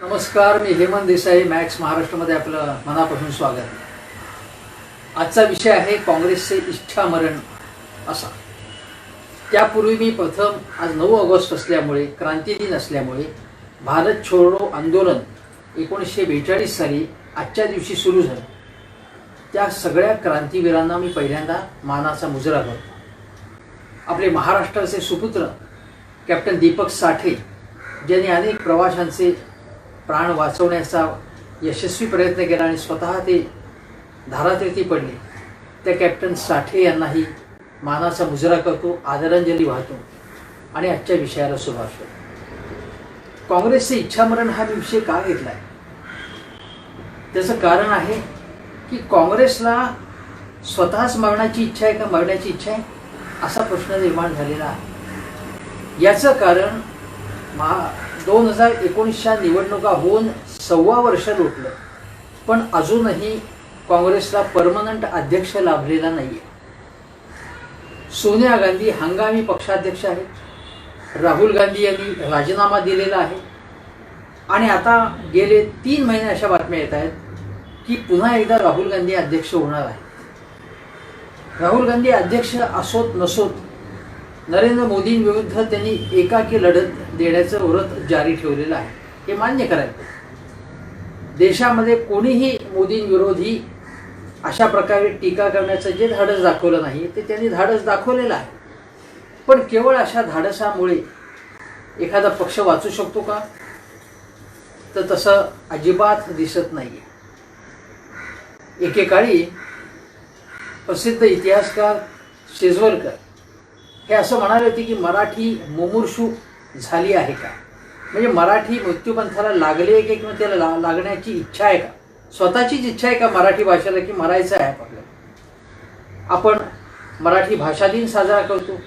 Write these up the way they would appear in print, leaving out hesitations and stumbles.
नमस्कार, मी हेमंत देसाई. मॅक्स महाराष्ट्रामध्ये आपलं मनापासून स्वागत. आजचा विषय आहे काँग्रेसचे इच्छामरण असा. त्यापूर्वी मी प्रथम आज 9 ऑगस्ट असल्यामुळे, क्रांती दिन असल्यामुळे, भारत छोडो आंदोलन 1942 साली आजच्या दिवशी सुरू झालं, त्या सगळ्या क्रांतीवीरांना मी पहिल्यांदा मानाचा मुजरा करतो. आपले महाराष्ट्राचे सुपुत्र कॅप्टन दीपक साठे, ज्यांनी अनेक प्रवाशांचे प्राण वाचवण्याचा यशस्वी प्रयत्न केला आणि स्वतः ते धारातीर्थी पडले, त्या कॅप्टन साठे यांनाही मानाचा मुजरा करतो, आदरांजली वाहतो आणि आजच्या विषयाला सुरुवात करतो. काँग्रेसचे इच्छामरण हा विषय का घेतला आहे? त्याचं कारण आहे की काँग्रेसला स्वतःच मरणाची इच्छा आहे का मरण्याची इच्छा आहे, असा प्रश्न निर्माण झालेला आहे. याचं कारण 2019च्या निवडणुका होऊन 1.25 वर्ष लोटलं, पण अजूनही काँग्रेसला परमनंट अध्यक्ष लाभलेला नाही आहे. सोनिया गांधी हंगामी पक्षाध्यक्ष आहेत, राहुल गांधी यांनी राजीनामा दिलेला आहे आणि आता गेले 3 महिने अशा बातम्या येत आहेत की पुन्हा एकदा राहुल गांधी अध्यक्ष होणार आहे. राहुल गांधी अध्यक्ष असोत नसोत, नरेंद्र मोदींविरुद्ध त्यांनी एकाकी लढत देण्याचं व्रत जारी ठेवलेलं आहे, हे मान्य करायचं. देशामध्ये कोणीही मोदींविरोधी अशा प्रकारे टीका करण्याचं जे धाडस दाखवलं नाही ते त्यांनी धाडस दाखवलेलं आहे. पण केवळ अशा धाडसामुळे एखादा पक्ष वाचू शकतो का? तर तसं अजिबात दिसत नाही. एकेकाळी प्रसिद्ध इतिहासकार शेजवलकर हे असं म्हणाले होते की मराठी मुमूर्षू झाली आहे का, म्हणजे मराठी मृत्यूपंथाला लागली आहे किंवा त्याला लागण्याची इच्छा आहे का, स्वतःचीच इच्छा आहे का मराठी भाषेला, की मरायचं आहे आपल्याला. आपण मराठी भाषा दिन साजरा करतो,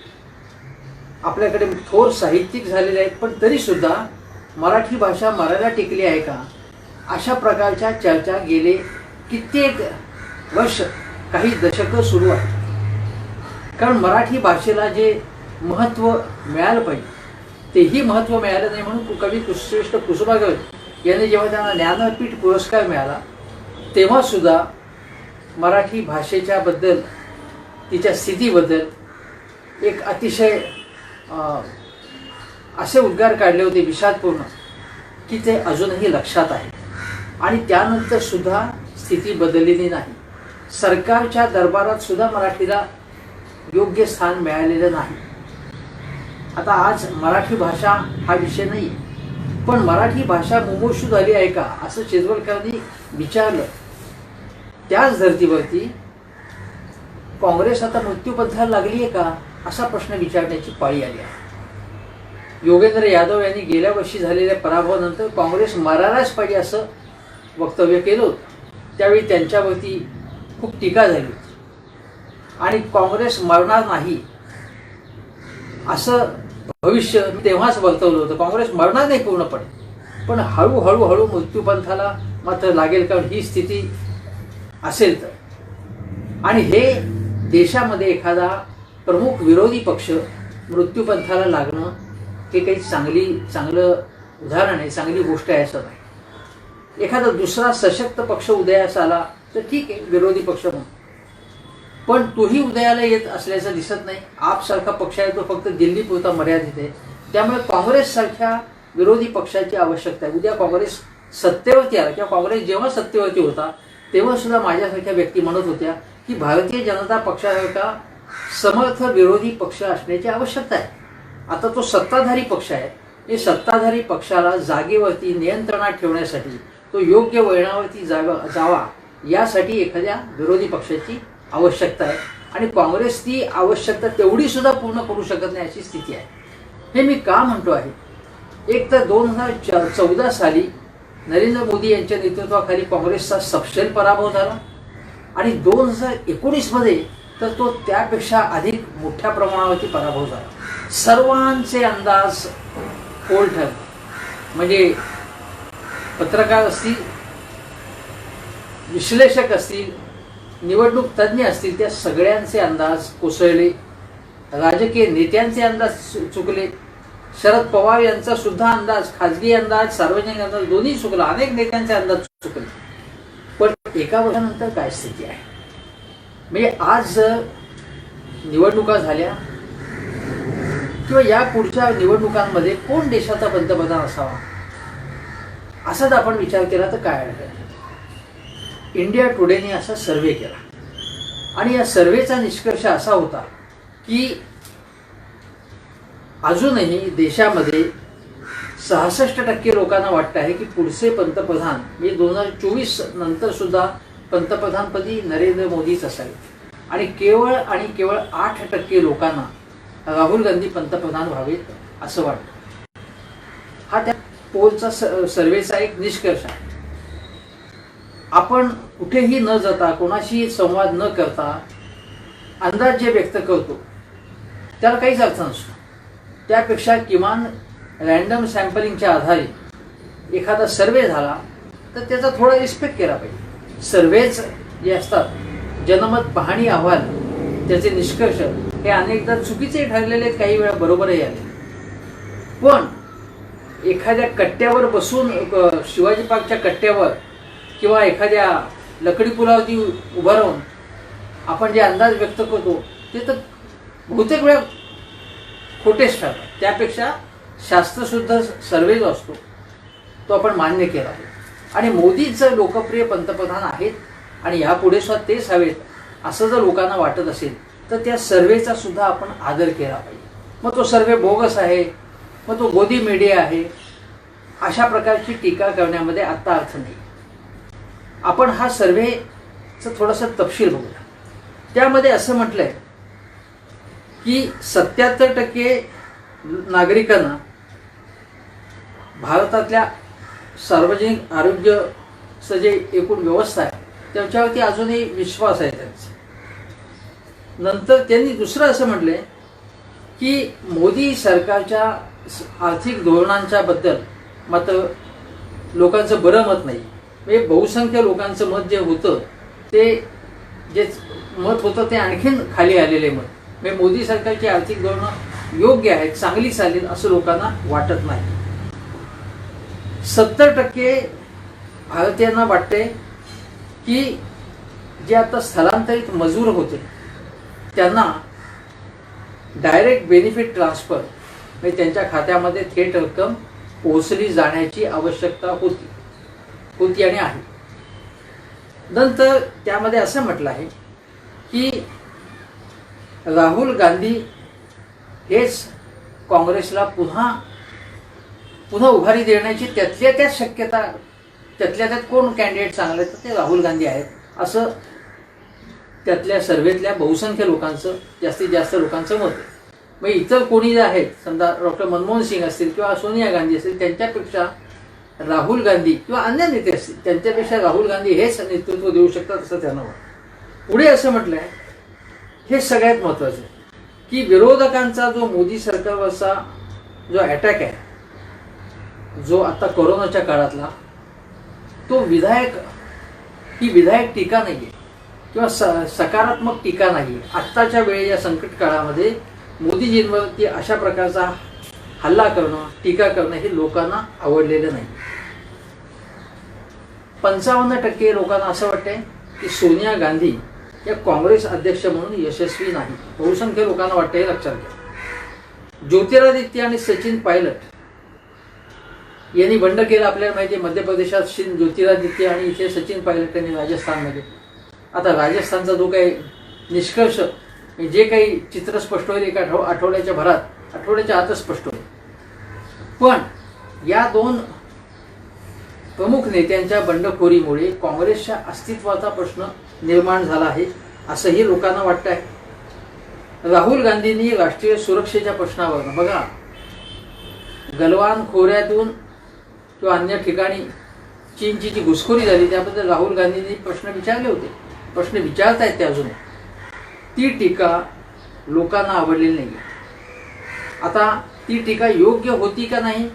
आपल्याकडे थोर साहित्यिक झालेले आहेत, पण तरीसुद्धा मराठी भाषा मरायला टिकली आहे का, अशा प्रकारच्या चर्चा गेले कित्येक वर्ष, काही दशकं सुरू आहेत. कारण मराठी भाषेला जे महत्त्व मिळालं पाहिजे तेही महत्त्व मिळालं नाही. म्हणून कवी कुलश्रेष्ठ कुसुमाग्रज यांनी जेव्हा त्यांना ज्ञानपीठ पुरस्कार मिळाला तेव्हासुद्धा मराठी भाषेच्या बद्दल, तिच्या स्थितीबद्दल एक अतिशय असे उद्गार काढले होते विषादपूर्ण, की ते अजूनही लक्षात आहे. आणि त्यानंतर सुद्धा स्थिती बदललेली नाही. सरकारच्या दरबारात सुद्धा मराठीला योग्य स्थान मिळालेलं नाही. आता आज मराठी भाषा हा विषय नाही, पण मराठी भाषा मुमूर्षू झाली आहे का असं शेजवलकरांनी विचारलं. त्याच धर्तीवरती काँग्रेस आता मृत्यूपंथाला लागली आहे का असा प्रश्न विचारण्याची पाळी आली आहे. योगेंद्र यादव यांनी गेल्या वर्षी झालेल्या पराभवानंतर काँग्रेस मरायलाच पाहिजे असं वक्तव्य केलं होतं. त्यावेळी त्यांच्यावरती खूप टीका झाली होती आणि काँग्रेस मरणार नाही असं भविष्य मी तेव्हाच वर्तवलं होतं. काँग्रेस मरणार नाही पूर्णपणे, पण हळूहळू मृत्यूपंथाला मात्र लागेल, कारण ही स्थिती असेल तर. आणि हे देशामध्ये एखादा प्रमुख विरोधी पक्ष मृत्यूपंथाला लागणं हे काही चांगलं उदाहरण आहे, चांगली गोष्ट आहे असं नाही. एखादा दुसरा सशक्त पक्ष उदयास आला तर ठीक आहे, विरोधी पक्ष म्हणून, पण तोही उदयाला येत असल्याचं दिसत नाही. आपसारखा पक्ष आहे तो फक्त दिल्लीपुरता मर्यादित आहे. त्यामुळे काँग्रेससारख्या विरोधी पक्षाची आवश्यकता आहे. उद्या काँग्रेस सत्तेवरती आला किंवा काँग्रेस जेव्हा सत्तेवरती होता तेव्हा सुद्धा माझ्यासारख्या व्यक्ती म्हणत होत्या की भारतीय जनता पक्षासारखा समर्थ विरोधी पक्ष असण्याची आवश्यकता आहे. आता तो सत्ताधारी पक्ष आहे, हे सत्ताधारी पक्षाला जागेवरती नियंत्रणात ठेवण्यासाठी, तो योग्य वळणावरती जावा यासाठी एखाद्या विरोधी पक्षाची आवश्यकता आहे. आणि काँग्रेस ती आवश्यकता तेवढी सुद्धा पूर्ण करू शकत नाही अशी स्थिती आहे. हे मी का म्हणतो आहे? एक तर 2014 साली नरेंद्र मोदी यांच्या नेतृत्वाखाली काँग्रेसचा सपशेल पराभव झाला आणि 2019मध्ये तर तो त्यापेक्षा अधिक मोठ्या प्रमाणावरती पराभव झाला. सर्वांचे अंदाज फोल ठरले, म्हणजे पत्रकार असतील, विश्लेषक असतील, निवडणूक तज्ज्ञ असतील, त्या सगळ्यांचे अंदाज कोसळले. राजकीय नेत्यांचे अंदाज चुकले शरद पवार यांचा सुद्धा अंदाज, खाजगी अंदाज, सार्वजनिक अंदाज दोन्ही चुकला. अनेक नेत्यांचे अंदाज चुकले. पण एका वर्षानंतर काय स्थिती आहे? म्हणजे आज जर निवडणुका झाल्या किंवा या पुढच्या निवडणुकांमध्ये कोण देशाचा पंतप्रधान असावा असाच आपण विचार केला तर काय आहे? इंडिया टुडेने असा सर्वे केला आणि या सर्वेचा निष्कर्ष असा होता की अजूनही देशामध्ये 66% लोकांना वाटतं आहे की पुढचे पंतप्रधान म्हणजे 2024 नंतर सुद्धा पंतप्रधानपदी नरेंद्र मोदीच असावे आणि केवळ 8% लोकांना राहुल गांधी पंतप्रधान व्हावेत असं वाटतं. हा त्या पोलचा सर्वेचा एक निष्कर्ष आहे. आपण कुठेही न जाता, कोणाशी संवाद न करता अंदाज जे व्यक्त करतो त्याला काहीच अर्थ नसतो. त्यापेक्षा किमान रँडम सॅम्पलिंगच्या आधारे एखादा सर्वे झाला तर त्याचा थोडा रिस्पेक्ट केला पाहिजे. सर्वेच जे असतात, जनमत पाहणी अहवाल, त्याचे निष्कर्ष हे अनेकदा चुकीचे ठरलेले आहेत, काही वेळा बरोबरही आले. पण एखाद्या कट्ट्यावर बसून, शिवाजी पार्कच्या कट्ट्यावर किंवा एखाद्या लकडी पुलावरती उभं राहून आपण जे अंदाज व्यक्त करतो ते तर बहुतेक वेळा खोटेच ठरतात. त्यापेक्षा शास्त्रशुद्ध सर्वे जो असतो तो आपण मान्य केला आहे. आणि मोदीच लोकप्रिय पंतप्रधान आहेत आणि यापुढे सुद्धा तेच हवेत असं जर लोकांना वाटत असेल तर त्या सर्वेचा सुद्धा आपण आदर केला पाहिजे. मग तो सर्वे बोगस आहे, मग तो गोदी मीडिया आहे, अशा प्रकारची टीका करण्यामध्ये आत्ता अर्थ नाही. आपण हा सर्वेचं थोडासा तपशील बघूया. त्यामध्ये असं म्हटलंय की 77% नागरिकांना भारतातल्या सार्वजनिक आरोग्याचं जे एकूण व्यवस्था आहे त्याच्यावरती अजूनही विश्वास आहे त्यांचा. नंतर त्यांनी दुसरं असं म्हटलंय की मोदी सरकारच्या आर्थिक धोरणांच्या बद्दल मात्र लोकांचं बरं मत नाही. म्हणजे बहुसंख्य लोकांचं मत जे होतं ते जे मत होतं ते आणखीन खाली आलेले मत. म्हणजे मोदी सरकारची आर्थिक धोरणं योग्य आहेत, चांगली चालेल असं लोकांना वाटत नाही. 70% भारतीयांना वाटते की जे आता स्थलांतरित मजूर होते त्यांना डायरेक्ट बेनिफिट ट्रान्सफर म्हणजे त्यांच्या खात्यामध्ये थेट रक्कम पोहोचली जाण्याची आवश्यकता होती आणि आहे. नंतर त्यामध्ये असं म्हटलं आहे की राहुल गांधी हेच काँग्रेसला पुन्हा उभारी देण्याची त्यातल्या त्यात शक्यता, त्यातल्या त्यात कोण कॅन्डिडेट चांगले तर ते राहुल गांधी आहेत असं त्यातल्या सर्वेतल्या बहुसंख्य लोकांचं, जास्तीत जास्त लोकांचं मत आहे. मग इतर कोणी जे आहेत, समजा डॉक्टर मनमोहन सिंग असतील किंवा सोनिया गांधी असतील, त्यांच्यापेक्षा राहुल गांधी किंवा अन्य नेते असतील त्यांच्यापेक्षा राहुल गांधी हेच नेतृत्व देऊ शकतात असं त्यांना वाटतं. पुढे असं म्हटलंय, हे सगळ्यात महत्त्वाचं आहे की विरोधकांचा जो मोदी सरकारवरचा जो अटॅक आहे, जो आता कोरोनाच्या काळातला, तो ही विधायक टीका नाही आहे किंवा सकारात्मक टीका नाही आहे. आत्ताच्या वेळी या संकट काळामध्ये मोदीजींवरती अशा प्रकारचा हल्ला करणं, टीका करणं हे लोकांना आवडलेलं नाही. 55% लोकांना असं वाटतंय की सोनिया गांधी या काँग्रेस अध्यक्ष म्हणून यशस्वी नाही. बहुसंख्य लोकांना वाटतं, हे लक्षात घ्या. ज्योतिरादित्य आणि सचिन पायलट यांनी बंड केलं, आपल्याला माहिती आहे. मध्य प्रदेशात ज्योतिरादित्य आणि इथे सचिन पायलट यांनी राजस्थानमध्ये. आता राजस्थानचा जो काही निष्कर्ष, जे काही चित्र स्पष्ट होईल एका आठवड्याच्या आतच स्पष्ट होईल. पण या दोन प्रमुख नेत्यांच्या बंडखोरीमुळे काँग्रेसच्या अस्तित्वाचा प्रश्न निर्माण झाला आहे असंही लोकांना वाटतं आहे. राहुल गांधींनी राष्ट्रीय सुरक्षेच्या प्रश्नावर, बघा, गलवान खोऱ्यातून किंवा अन्य ठिकाणी चीनची जी घुसखोरी झाली त्याबद्दल राहुल गांधींनी प्रश्न विचारले होते, प्रश्न विचारतायत ते अजून. ती टीका लोकांना आवडलेली नाही. आता ती टीका योग्य होती का नाही,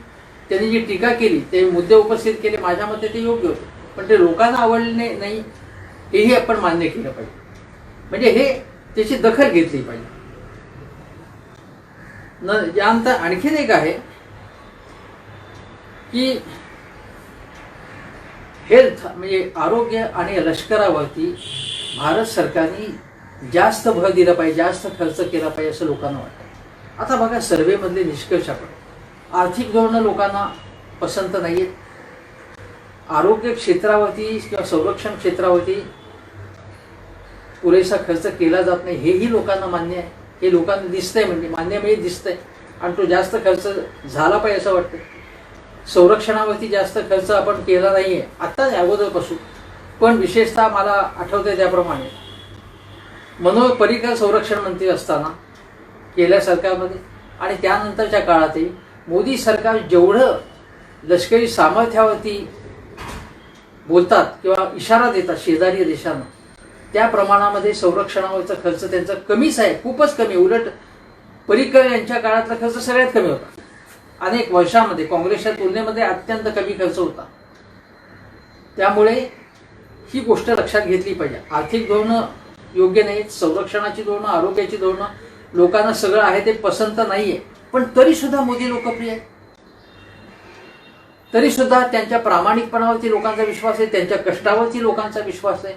त्यांनी जी टीका केली, ते मुद्दे उपस्थित केले, माझ्या मते ते योग्य होते, पण ते लोकांना आवडले नाही हेही आपण मान्य केलं पाहिजे. म्हणजे हे त्याची दखल घेतली पाहिजे. यानंतर आणखीन एक आहे की हेल्थ म्हणजे आरोग्य आणि लष्करावरती भारत सरकारने जास्त भर दिला पाहिजे, जास्त खर्च केला पाहिजे असं लोकांना वाटतं. आता बघा सर्वेमधले निष्कर्ष आपण, आर्थिक धोरणं लोकांना पसंत नाही आहेत, आरोग्य क्षेत्रावरती किंवा संरक्षण क्षेत्रावरती पुरेसा खर्च केला जात नाही हेही लोकांना मान्य आहे. हे लोकांना दिसतंय, म्हणजे मान्य म्हणजे दिसतंय, आणि तो जास्त खर्च झाला पाहिजे असं वाटतं. संरक्षणावरती जास्त खर्च आपण केला नाही आहे आत्ता अगोदरपासून, पण विशेषतः मला आठवतंय त्याप्रमाणे मनोहर पर्रिकर संरक्षण मंत्री असताना गेल्या सरकारमध्ये आणि त्यानंतरच्या काळातही मोदी सरकार जेवढं लष्करी सामर्थ्यावरती बोलतात किंवा इशारा देतात शेजारी देशांना, त्या प्रमाणामध्ये संरक्षणावरचा खर्च त्यांचा कमीच आहे, खूपच कमी. उलट पर्रिकर यांच्या काळातला खर्च सगळ्यात कमी होता. अनेक वर्षांमध्ये काँग्रेसच्या तुलनेमध्ये अत्यंत कमी खर्च होता. त्यामुळे ही गोष्ट लक्षात घेतली पाहिजे. आर्थिक धोरणं योग्य नाहीत, संरक्षणाची धोरणं, आरोग्याची धोरणं, लोकांना सगळं आहे ते पसंत नाहीये, पण तरी सुद्धा मोदी लोकप्रिय आहे. तरी सुद्धा त्यांच्या प्रामाणिकपणावरती लोकांचा विश्वास आहे, त्यांच्या कष्टावरती लोकांचा विश्वास आहे.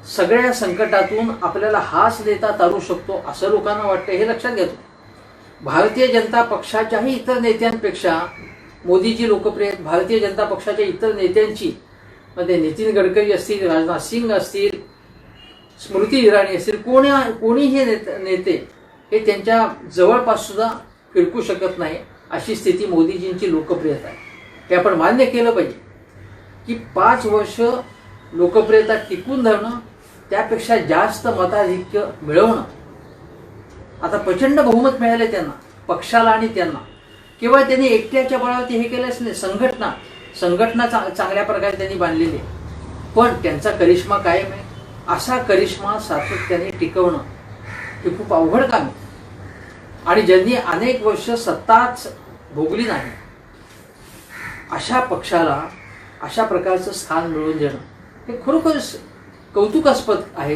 सगळ्या संकटातून आपल्याला हास देता तारू शकतो असं लोकांना वाटतं, हे लक्षात घेतो. भारतीय जनता पक्षाच्याही इतर नेत्यांपेक्षा मोदीजी लोकप्रिय आहेत. भारतीय जनता पक्षाच्या इतर नेत्यांची मध्ये नितीन गडकरी असतील, राजनाथ सिंग असतील, स्मृती इराणी असतील, कोणीही नेते हे त्यांच्या जवळपास सुद्धा फिरकू शकत नाही अशी स्थिती मोदीजींची लोकप्रियता आहे. हे आपण मान्य केलं पाहिजे की 5 वर्ष लोकप्रियता टिकून धरणं, त्यापेक्षा जास्त मताधिक्य मिळवणं. आता प्रचंड बहुमत मिळाले त्यांना, पक्षाला आणि त्यांना. केवळ त्यांनी एकट्याच्या बळावरती हे केलंच नाही, संघटना चांगल्या प्रकारे त्यांनी बांधलेली आहे, पण त्यांचा करिश्मा कायम आहे. असा करिश्मा सातत्याने टिकवणं हे खूप अवघड काम आहे. आणि ज्यांनी अनेक वर्ष सत्ताच भोगली नाही अशा पक्षाला अशा प्रकारचं स्थान मिळवून देणं हे खरोखरच कौतुकास्पद आहे,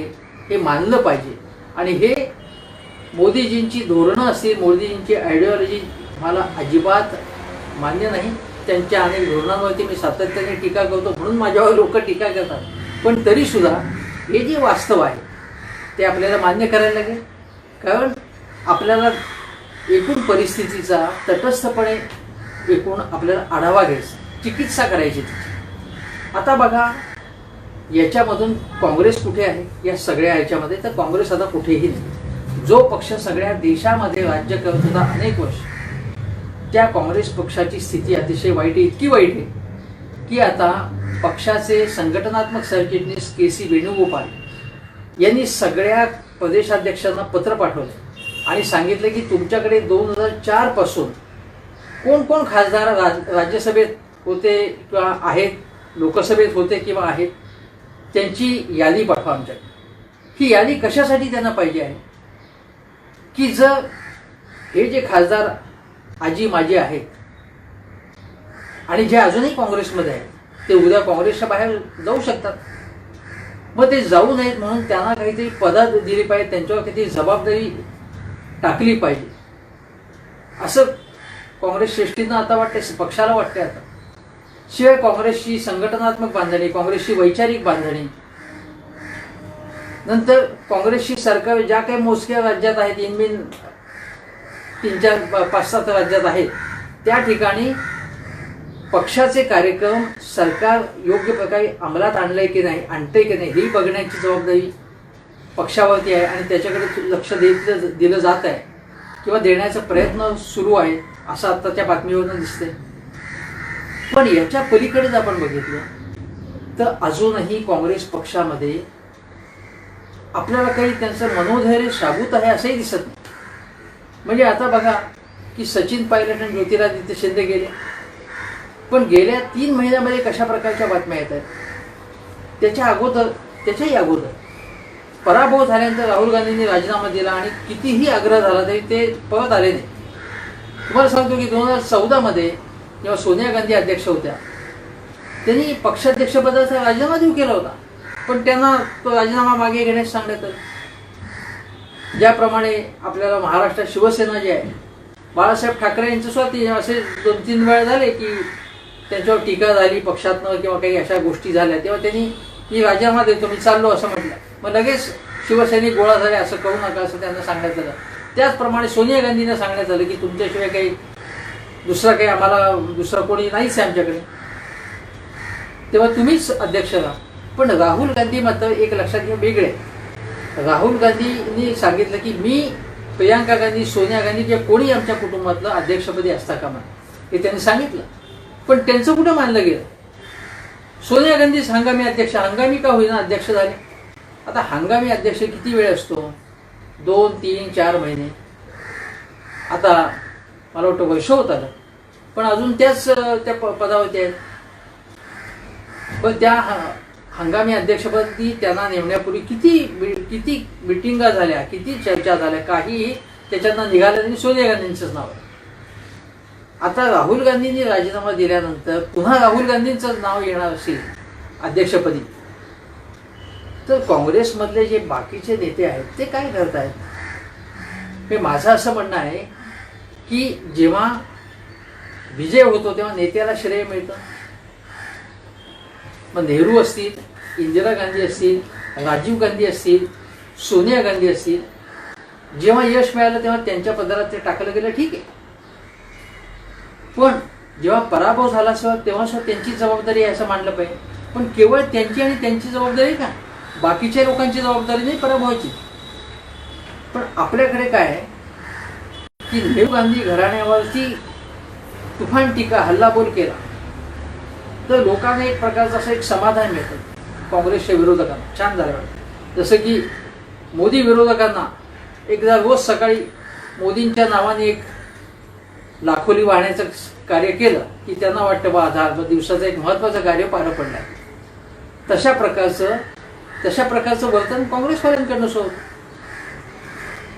हे मानलं पाहिजे. आणि हे मोदीजींची धोरणं असतील, मोदीजींची आयडिओलॉजी मला अजिबात मान्य नाही. त्यांच्या अनेक धोरणांवरती मी सातत्याने टीका करतो, म्हणून माझ्यावर लोक टीका करतात. पण तरीसुद्धा हे जे वास्तव आहे ते आपल्याला मान्य करायला लागेल, कारण आपल्याला एकूण परिस्थितीचा तटस्थपणे एकूण आपल्याला आढावा घ्यायचा, चिकित्सा करायची त्याची. आता बघा याच्यामधून काँग्रेस कुठे आहे या सगळ्या ह्याच्यामध्ये, तर काँग्रेस आता कुठेही नाही. जो पक्ष सगळ्या देशामध्ये राज्य करत होता अनेक वर्ष, त्या काँग्रेस पक्षाची स्थिती अतिशय वाईट आहे. इतकी वाईट आहे की आता पक्षाचे संघटनात्मक सरचिटणीस के.सी. वेणुगोपाल यांनी सगळ्या प्रदेशाध्यक्षांना पत्र पाठवलं आणि सांगितलं की तुमच्याकडे 2004 पासून कोण कोण खासदार राज्यसभेत होते किंवा आहेत, लोकसभेत होते किंवा आहेत, त्यांची यादी पाठवा आमच्याकडे. ही यादी कशासाठी त्यांना पाहिजे आहे की जर हे जे खासदार आजी माजी आहेत आणि जे अजूनही काँग्रेसमध्ये आहेत ते उद्या काँग्रेसच्या बाहेर जाऊ शकतात, मग ते जाऊ नयेत म्हणून त्यांना काहीतरी पदात दिली पाहिजे, त्यांच्यावर काहीतरी जबाबदारी टाकली पाहिजे असं काँग्रेस श्रेष्ठींना आता वाटते, पक्षाला वाटते. आता शिवाय काँग्रेसची संघटनात्मक बांधणी, काँग्रेसची वैचारिक बांधणी, नंतर काँग्रेसची सरकार ज्या काही मोजक्या राज्यात आहेत, इनबिन 3-4 5-7 राज्यात आहेत, त्या ठिकाणी पक्षाचे कार्यक्रम सरकार योग्य प्रकारे अंमलात आणलंय की नाही, आणतंय की नाही, ही बघण्याची जबाबदारी पक्षावरती आहे आणि त्याच्याकडे लक्ष दिलं जात आहे किंवा देण्याचा प्रयत्न सुरू आहे असं आत्ताच्या बातमीवरून दिसते. पण याच्या पलीकडे जर आपण बघितलं तर अजूनही काँग्रेस पक्षामध्ये आपल्याला काही त्यांचं मनोधैर्य शाबूत आहे असंही दिसत नाही. म्हणजे आता बघा की सचिन पायलट आणि ज्योतिरादित्य शिंदे गेले, पण गेल्या 3 महिन्यामध्ये कशा प्रकारच्या बातम्या येत आहेत. त्याच्याही अगोदर पराभव झाल्यानंतर राहुल गांधींनी राजीनामा दिला आणि कितीही आग्रह झाला तरी ते परत आले नाही. तुम्हाला सांगतो की 2014 मध्ये जेव्हा सोनिया गांधी अध्यक्ष होत्या त्यांनी पक्षाध्यक्षपदाचा राजीनामा देऊ केला होता, पण त्यांना तो राजीनामा मागे घेण्यास सांगण्यात आलं. ज्याप्रमाणे आपल्याला महाराष्ट्रात शिवसेना जी आहे, बाळासाहेब ठाकरे यांचं सुद्धा असे 2-3 वेळा झाले की त्यांच्यावर टीका झाली पक्षातनं किंवा काही अशा गोष्टी झाल्या, तेव्हा त्यांनी मी राजीनामा देतो, मी चाललो असं म्हटलं. मग लगेच शिवसैनिक गोळा झाले, असं करू नका असं त्यांना सांगण्यात आलं. त्याचप्रमाणे सोनिया गांधींना सांगण्यात आलं की तुमच्याशिवाय काही आम्हाला दुसरा कोणी नाहीच आहे आमच्याकडे, तेव्हा तुम्हीच अध्यक्ष राहा. पण राहुल गांधी मात्र एक लक्षात घ्या वेगळे. राहुल गांधींनी सांगितलं की मी प्रियांका गांधी, सोनिया गांधी किंवा कोणी आमच्या कुटुंबातलं अध्यक्षपदी असता कामा नये, हे त्यांनी सांगितलं. पण त्यांचं कुठं मानलं गेलं? सोनिया गांधीच हंगामी अध्यक्ष, हंगामी का होईना अध्यक्ष झाले. आता हंगामी अध्यक्ष किती वेळ असतो? 2, 3, 4 महिने. आता मला वाटतं वर्ष होत आलं, पण अजून त्या पदावरती आहेत. पण त्या हंगामी अध्यक्षपदी त्यांना नेमण्यापूर्वी किती मिटिंगा झाल्या, किती चर्चा झाल्या, काही त्याच्यातनं निघालं नाही. सोनिया गांधींचंच नाव आहे. आता राहुल गांधींनी राजीनामा दिल्यानंतर पुन्हा राहुल गांधींचं नाव येणार असेल अध्यक्षपदी, तर काँग्रेसमधले जे बाकीचे नेते आहेत ते काय करत आहेत? हे माझं असं म्हणणं आहे की जेव्हा विजय होतो तेव्हा नेत्याला श्रेय मिळतं. मग नेहरू असतील, इंदिरा गांधी असतील, राजीव गांधी असतील, सोनिया गांधी असतील, जेव्हा यश मिळालं तेव्हा त्यांच्या पदरात ते टाकलं गेलं, ठीक आहे. पण जेव्हा पराभव झाला तेव्हा त्यांची जबाबदारी आहे असं मानलं पाहिजे. पण केवळ त्यांची आणि त्यांची जबाबदारी का, बाकीच्या लोकांची जबाबदारी नाही पराभवाची. पण आपल्याकडे काय आहे की नेहरू गांधी घराण्यावरती तुफान टीका, हल्लाबोल केला तर लोकांना एक प्रकारचं असं एक समाधान मिळतं काँग्रेसच्या विरोधकांना. छान झालं वाटतं. जसं की मोदी विरोधकांना एकदा रोज सकाळी मोदींच्या नावाने एक लाखोली वाहण्याचं कार्य केलं की त्यांना वाटतं बा दिवसाचं एक महत्त्वाचं कार्य पार पडलं आहे. तशा प्रकारचं वर्तन काँग्रेसवाल्यांकडनं होतं.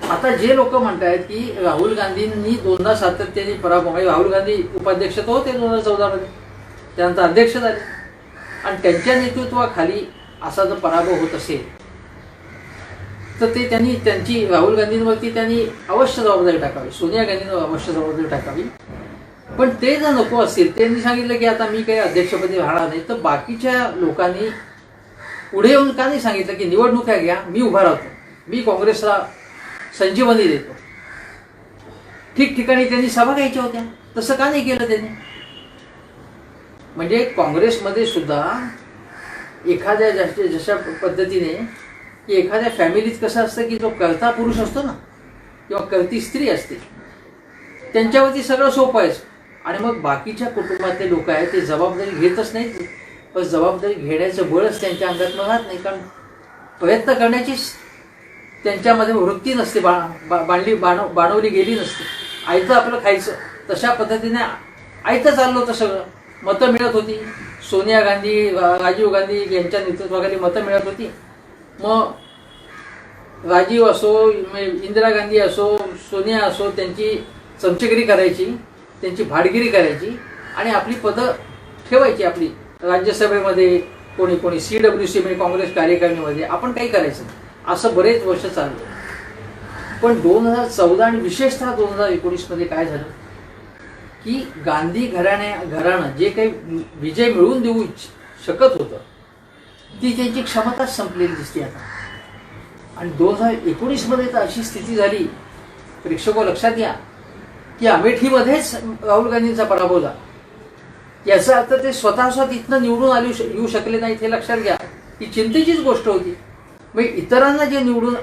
आता जे लोक म्हणतात की राहुल गांधींनी 2दा सातत्याने पराभव, राहुल गांधी उपाध्यक्ष तर होते 2014 मध्ये, त्यानंतर अध्यक्ष झाले, आणि त्यांच्या नेतृत्वाखाली असा जर पराभव होत असेल तर ते त्यांची राहुल गांधींवरती त्यांनी अवश्य जबाबदारी टाकावी, सोनिया गांधींवर अवश्य जबाबदारी टाकावी. पण ते जर नको असतील, त्यांनी सांगितलं की आता मी काही अध्यक्षपदी राहणार नाही, तर बाकीच्या लोकांनी पुढे येऊन का नाही सांगितलं की निवडणुका घ्या, मी उभा राहतो, मी काँग्रेसला संजीवनी देतो. ठिकठिकाणी त्यांनी सभा घ्यायच्या होत्या, तसं का नाही केलं त्यांनी? म्हणजे काँग्रेसमध्ये सुद्धा एखाद्या जशा पद्धतीने की एखाद्या फॅमिलीत कसं असतं की जो कर्ता पुरुष असतो ना किंवा कर्ती स्त्री असते, त्यांच्यावरती सगळं सोपं आहे, आणि मग बाकीच्या कुटुंबातले लोक आहेत ते जबाबदारी घेतच नाहीत. पण जबाबदारी घेण्याचं बळच त्यांच्या अंगात राहत नाही, कारण प्रयत्न करण्याची त्यांच्यामध्ये वृत्ती नसते, बाणवली गेली नसते. आयतं आपलं खायचं, तशा पद्धतीने आयतं चाललं होतं सगळं. मतं मिळत होती, सोनिया गांधी, राजीव गांधी यांच्या नेतृत्वाखाली मतं मिळत होती. मग राजीव असो, इंदिरा गांधी असो, सोनिया असो, त्यांची चमचेगिरी करायची, त्यांची भाडगिरी करायची आणि आपली पदं ठेवायची. आपली राज्यसभेमध्ये कोणी CWC म्हणजे काँग्रेस कार्यकारिणीमध्ये आपण काही करायचं, असं बरेच वर्ष चाललं. पण 2014 आणि विशेषतः 2019 मध्ये काय झालं की गांधी घराणं जे काही विजय मिळवून देऊ शकत होतं ती त्यांची क्षमताच संपलेली दिसते आता. आणि 2019 मध्ये तर अशी स्थिती झाली, प्रेक्षको लक्षात घ्या, की अमेठीमध्येच राहुल गांधींचा पराभव झाला. याचा अर्थ ते स्वतः तिथनं निवडून येऊ शकले नाहीत, हे लक्षात घ्या. ही चिंतेचीच गोष्ट होती. म्हणजे इतरांना जे निवडून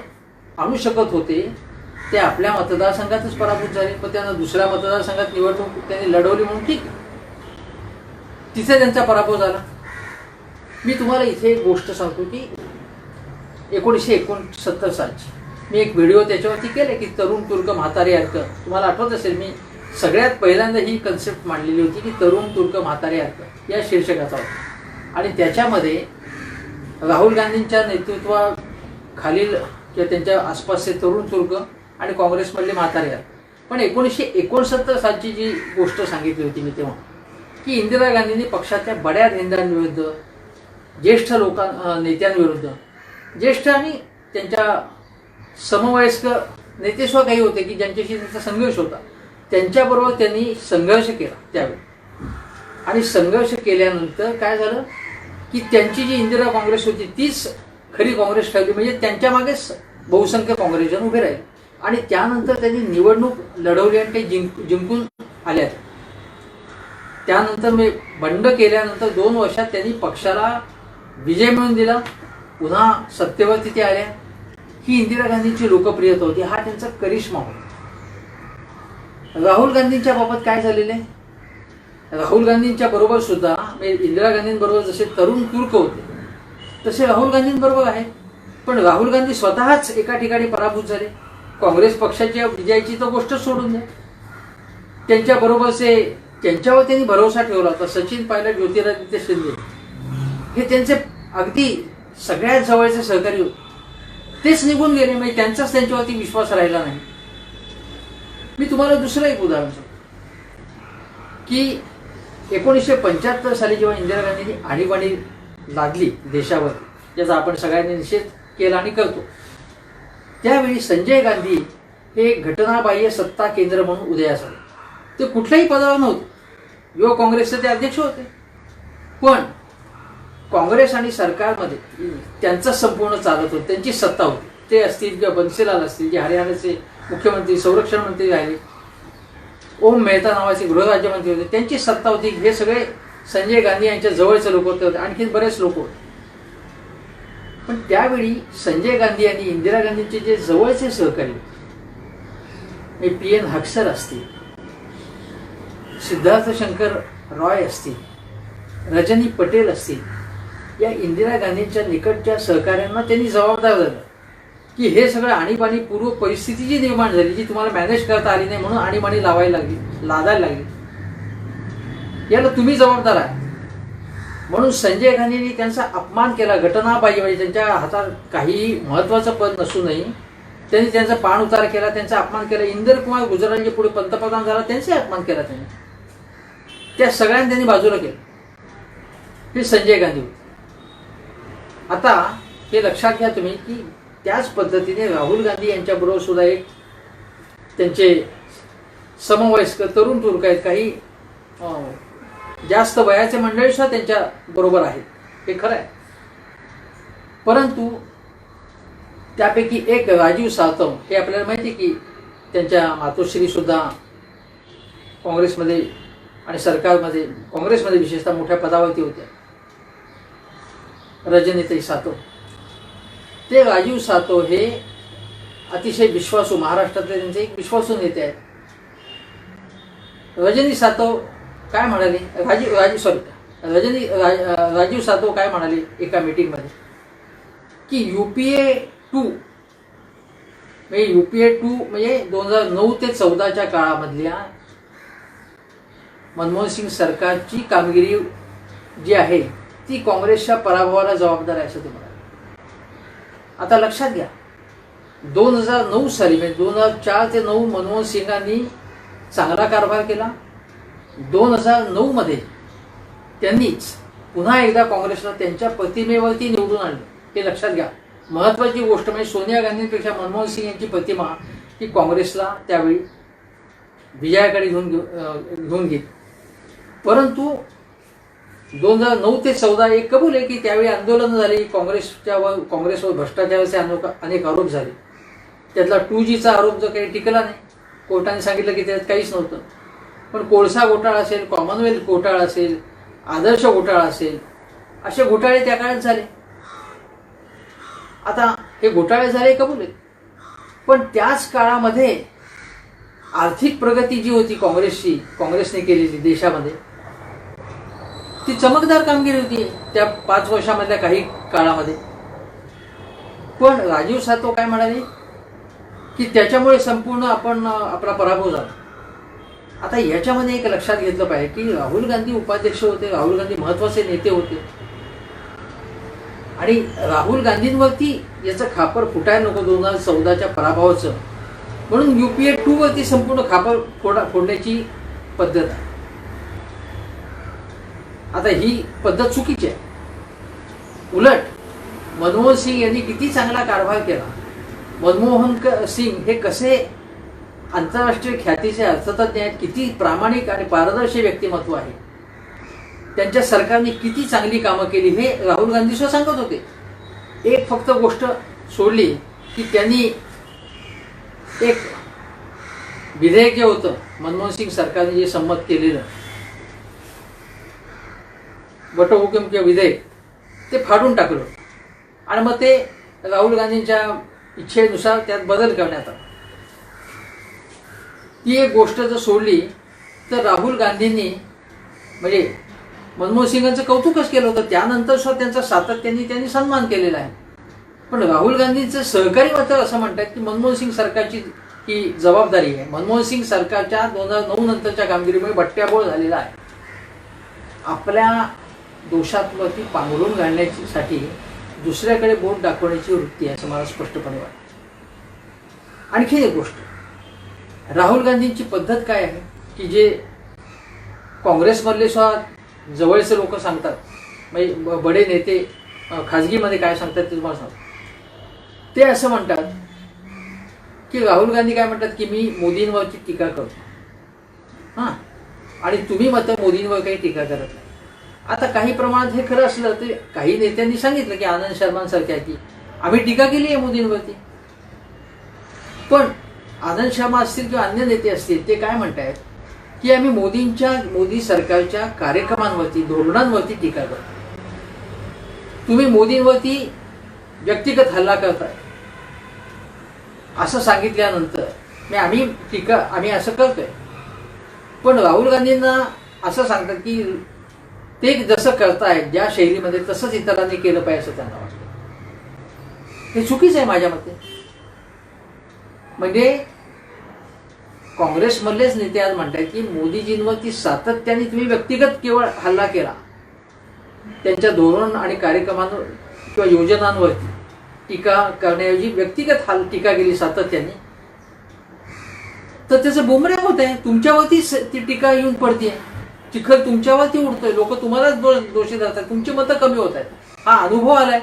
आणू शकत होते ते आपल्या मतदारसंघातच पराभूत झाले, पण त्यांना दुसऱ्या मतदारसंघात निवडणूक त्यांनी लढवली म्हणून ठीक, तिथे त्यांचा पराभव झाला. मी तुम्हाला इथे एक गोष्ट सांगतो की 1969 सालची मी एक व्हिडिओ त्याच्यावरती केले की तरुण तुर्क म्हातारे अर्क. तुम्हाला आठवत असेल, मी सगळ्यात पहिल्यांदा ही कन्सेप्ट मांडलेली होती की तरुण तुर्क म्हातारे अर्क या शीर्षकाचा होता. आणि त्याच्यामध्ये राहुल गांधींच्या नेतृत्वाखालील किंवा त्यांच्या आसपासचे तरुण तुर्क आणि काँग्रेसमधले म्हातारे अर्क. पण 1969 सालची जी गोष्ट सांगितली होती मी तेव्हा, की इंदिरा गांधींनी पक्षातल्या बड्या नेत्यांविरुद्ध, ज्येष्ठ नेत्यांविरुद्ध, ज्येष्ठ आणि त्यांच्या समवयस्क नेते सुद्धा काही होते की ज्यांच्याशी त्यांचा संघर्ष होता, त्यांच्याबरोबर त्यांनी संघर्ष केला त्यावेळी. आणि संघर्ष केल्यानंतर काय झालं की त्यांची जी इंदिरा काँग्रेस होती तीच खरी काँग्रेस ठरली, म्हणजे त्यांच्या मागेच बहुसंख्य काँग्रेसजन उभे राहिले. आणि त्यानंतर त्यांनी निवडणूक लढवली आणि ते जिंकून आल्या. त्यानंतर मी बंड केल्यानंतर 2 वर्षात त्यांनी पक्षाला विजय मिळवून दिला, पुन्हा सत्तेवरती ते आल्या. ही इंदिरा गांधींची लोकप्रियता होती, हा त्यांचा करिश्मा होता. राहुल गांधींच्या बाबत काय झालेलं आहे? राहुल गांधींच्या बरोबर सुद्धा इंदिरा गांधींबरोबर जसे तरुण तुर्क होते तसे राहुल गांधींबरोबर आहे. पण राहुल गांधी स्वतःच एका ठिकाणी पराभूत झाले. काँग्रेस पक्षाच्या विजयाची तर गोष्ट सोडून द्या, त्यांच्यावर त्यांनी भरोसा ठेवला होता. सचिन पायलट, ज्योतिरादित्य शिंदे हे त्यांचे अगदी सगळ्यात जवळचे सहकारी होते, तेच निघून गेले. म्हणजे त्यांचाच त्यांच्यावरती विश्वास राहिला नाही. मी तुम्हाला दुसरं एक उदाहरण सांगतो की 1975 साली जेव्हा इंदिरा गांधींनी आणीबाणी लादली देशावर, ज्याचा आपण सगळ्यांनी निषेध केला आणि करतो, त्यावेळी संजय गांधी हे घटनाबाह्य सत्ता केंद्र म्हणून उदयास आले. ते कुठल्याही पदावर नव्हते, युवक काँग्रेसचे ते अध्यक्ष होते, पण काँग्रेस आणि सरकारमध्ये त्यांचं संपूर्ण चालत होतं, त्यांची सत्ता होती. ते असतील किंवा बन्सीलाल असतील जे हरियाणाचे मुख्यमंत्री, संरक्षण मंत्री राहिले, ओम मेहता नावाचे गृहराज्यमंत्री होते, त्यांची सत्ता होती. हे सगळे संजय गांधी यांच्या जवळचे लोक होते, आणखी बरेच लोक होते. पण त्यावेळी संजय गांधी आणि इंदिरा गांधींचे जे जवळचे सहकारी PN हक्सर असतील, सिद्धार्थ शंकर रॉय असतील, रजनी पटेल असतील, या इंदिरा गांधींच्या निकटच्या सहकाऱ्यांना त्यांनी जबाबदार धरलं की हे सगळं आणीबाणी पूर्व परिस्थिती जी निर्माण झाली, जी तुम्हाला मॅनेज करता आली नाही म्हणून आणीबाणी लादायला लागली, याला तुम्ही जबाबदार आहे. म्हणून संजय गांधींनी त्यांचा अपमान केला घटनाबाह्य, म्हणजे त्यांच्या हातात काही महत्वाचं पद नसूनही त्यांनी त्यांचा पाण उतार केला, त्यांचा अपमान केला. इंदिरा कुमार गुजरालचे पुढे पंतप्रधान झाला, त्यांचे अपमान केला त्यांनी. त्या सगळ्यांनी त्यांनी बाजूला केलं. हे संजय गांधी होते. आता हे लक्षात घ्या तुम्ही की त्याच पद्धतीने राहुल गांधी यांच्याबरोबर सुद्धा एक त्यांचे समवयस्क तरुण तुर्क आहेत, काही जास्त वयाचे मंडळी सुद्धा त्यांच्या बरोबर आहेत, हे खरं आहे. परंतु त्यापैकी एक राजीव सातव, हे आपल्याला माहिती की त्यांच्या मातोश्री सुद्धा काँग्रेसमध्ये आणि सरकारमध्ये, काँग्रेसमध्ये विशेषतः मोठ्या पदावरती होत्या, रजनीताई सातव. ते राजीव सातव हे अतिशय विश्वासू, महाराष्ट्रातले त्यांचे एक विश्वासू नेते आहेत. रजनी सातव काय म्हणाले, राजीव सातव काय म्हणाले एका मीटिंगमध्ये की UPA 2 म्हणजे 2009 ते 14च्या काळामधल्या मनमोहन सिंग सरकारची कामगिरी जी आहे ती काँग्रेसच्या पराभवाला जबाबदार आहे असं ते म्हणाले. आता लक्षात घ्या, 2009 साली म्हणजे 2004 ते 9 मनमोहन सिंगांनी चांगला कारभार केला. 2009 मध्ये त्यांनीच पुन्हा एकदा काँग्रेसला त्यांच्या प्रतिमेवरती निवडून आणले, हे लक्षात घ्या. महत्वाची गोष्ट म्हणजे सोनिया गांधींपेक्षा मनमोहन सिंग यांची प्रतिमा ही काँग्रेसला त्यावेळी विजयाकडे घेऊन गेली. परंतु 2009 ते 14 एक कबूल आहे की त्यावेळी आंदोलन झाली, काँग्रेसवर भ्रष्टाचाराचे अनेक आरोप झाले. त्यातला 2Gचा आरोप जो काही टिकला नाही, कोर्टाने सांगितलं की त्यात काहीच नव्हतं. पण कोळसा घोटाळा असेल, कॉमनवेल्थ घोटाळा असेल, आदर्श घोटाळा असेल, असे घोटाळे त्या काळात झाले. आता हे घोटाळे झाले कबूल आहेत, पण त्याच काळामध्ये आर्थिक प्रगती जी होती काँग्रेसने केलेली देशामध्ये, ती चमकदार कामगिरी होती त्या 5 वर्षामधल्या काही काळामध्ये. पण राजीव सातव काय म्हणाले की त्याच्यामुळे संपूर्ण आपला पराभव झाला. आता याच्यामध्ये एक लक्षात घेतलं पाहिजे की राहुल गांधी उपाध्यक्ष होते, राहुल गांधी महत्वाचे नेते होते, आणि राहुल गांधींवरती याचं खापर फुटायला नको 2014च्या पराभवाचं, म्हणून UPA 2 वरती संपूर्ण खापर फोडण्याची पद्धत आहे. आता ही पद्धत चुकीची आहे. उलट मनमोहन सिंग यांनी किती चांगला कारभार केला, मनमोहन सिंग हे कसे आंतरराष्ट्रीय ख्यातीचे अर्थतज्ञ आहेत, किती प्रामाणिक आणि पारदर्शी व्यक्तिमत्व आहे, त्यांच्या सरकारने किती चांगली कामं केली हे राहुल गांधी स्वतः सांगत होते. एक फक्त गोष्ट सोडली की त्यांनी एक विधेयक जे होतं मनमोहन सिंग सरकारने जे संमत केलेलं वटहुकूम किंवा विधेयक ते फाडून टाकलं आणि मग ते राहुल गांधींच्या इच्छेनुसार त्यात बदल करण्यात आला. ती एक गोष्ट जर सोडली तर राहुल गांधींनी म्हणजे मनमोहन सिंगांचं कौतुकच केलं होतं, त्यानंतर सुद्धा त्यांचा सातत्याने त्यांनी सन्मान केलेला आहे. पण राहुल गांधींचं सहकारी मात्र असं म्हणतात की मनमोहन सिंग सरकारची ही जबाबदारी आहे. मनमोहन सिंग सरकारच्या 2009 नंतरच्या कामगिरीमुळे बट्ट्याबोळ झालेला आहे. आपल्या दोषांवरती पांघरून घालण्यासाठी दुसऱ्याकडे बोट दाखवण्याची वृत्ती आहे असं मला स्पष्टपणे वाटतं. आणखी एक गोष्ट, राहुल गांधींची पद्धत काय आहे की जे काँग्रेसमधले सुद्धा जवळचे लोक सांगतात, म्हणजे बडे नेते खाजगीमध्ये काय सांगतात ते तुम्हाला सांगतो. ते असं म्हणतात की राहुल गांधी काय म्हणतात की मी मोदींवरची टीका करतो हां, आणि तुम्ही मात्र मोदींवर काही टीका करत नाही. आता काही प्रमाणात हे खरं असलं तर काही नेत्यांनी सांगितलं की आनंद शर्मांसारख्या की आम्ही टीका केली आहे मोदींवरती, पण आनंद शर्मा असतील किंवा अन्य नेते असतील ते काय म्हणतायत की आम्ही मोदी सरकारच्या कार्यक्रमांवरती धोरणांवरती टीका करतो. तुम्ही मोदींवरती व्यक्तिगत हल्ला करताय असं सांगितल्यानंतर आम्ही असं करतोय. पण राहुल गांधींना असं सांगतात की ते जसं करतायत ज्या शैलीमध्ये तसंच इतरांनी केलं पाहिजे असं त्यांना वाटतं. हे चुकीचं आहे माझ्या मते. म्हणजे काँग्रेसमधलेच नेते आज म्हणतात की मोदीजींवरती सातत्याने तुम्ही व्यक्तिगत केवळ हल्ला केला, त्यांच्या धोरण आणि कार्यक्रमांवर किंवा योजनांवरती टीका करण्याऐवजी व्यक्तिगत टीका केली सातत्याने, तर त्याचं बुमरॅंग होत आहे. तुमच्यावरती ती टीका येऊन पडते, चिखल तुमच्यावरती उडतोय, लोक तुम्हालाच दोषी धरतात, तुमची मतं कमी होत आहेत. हा अनुभव आलाय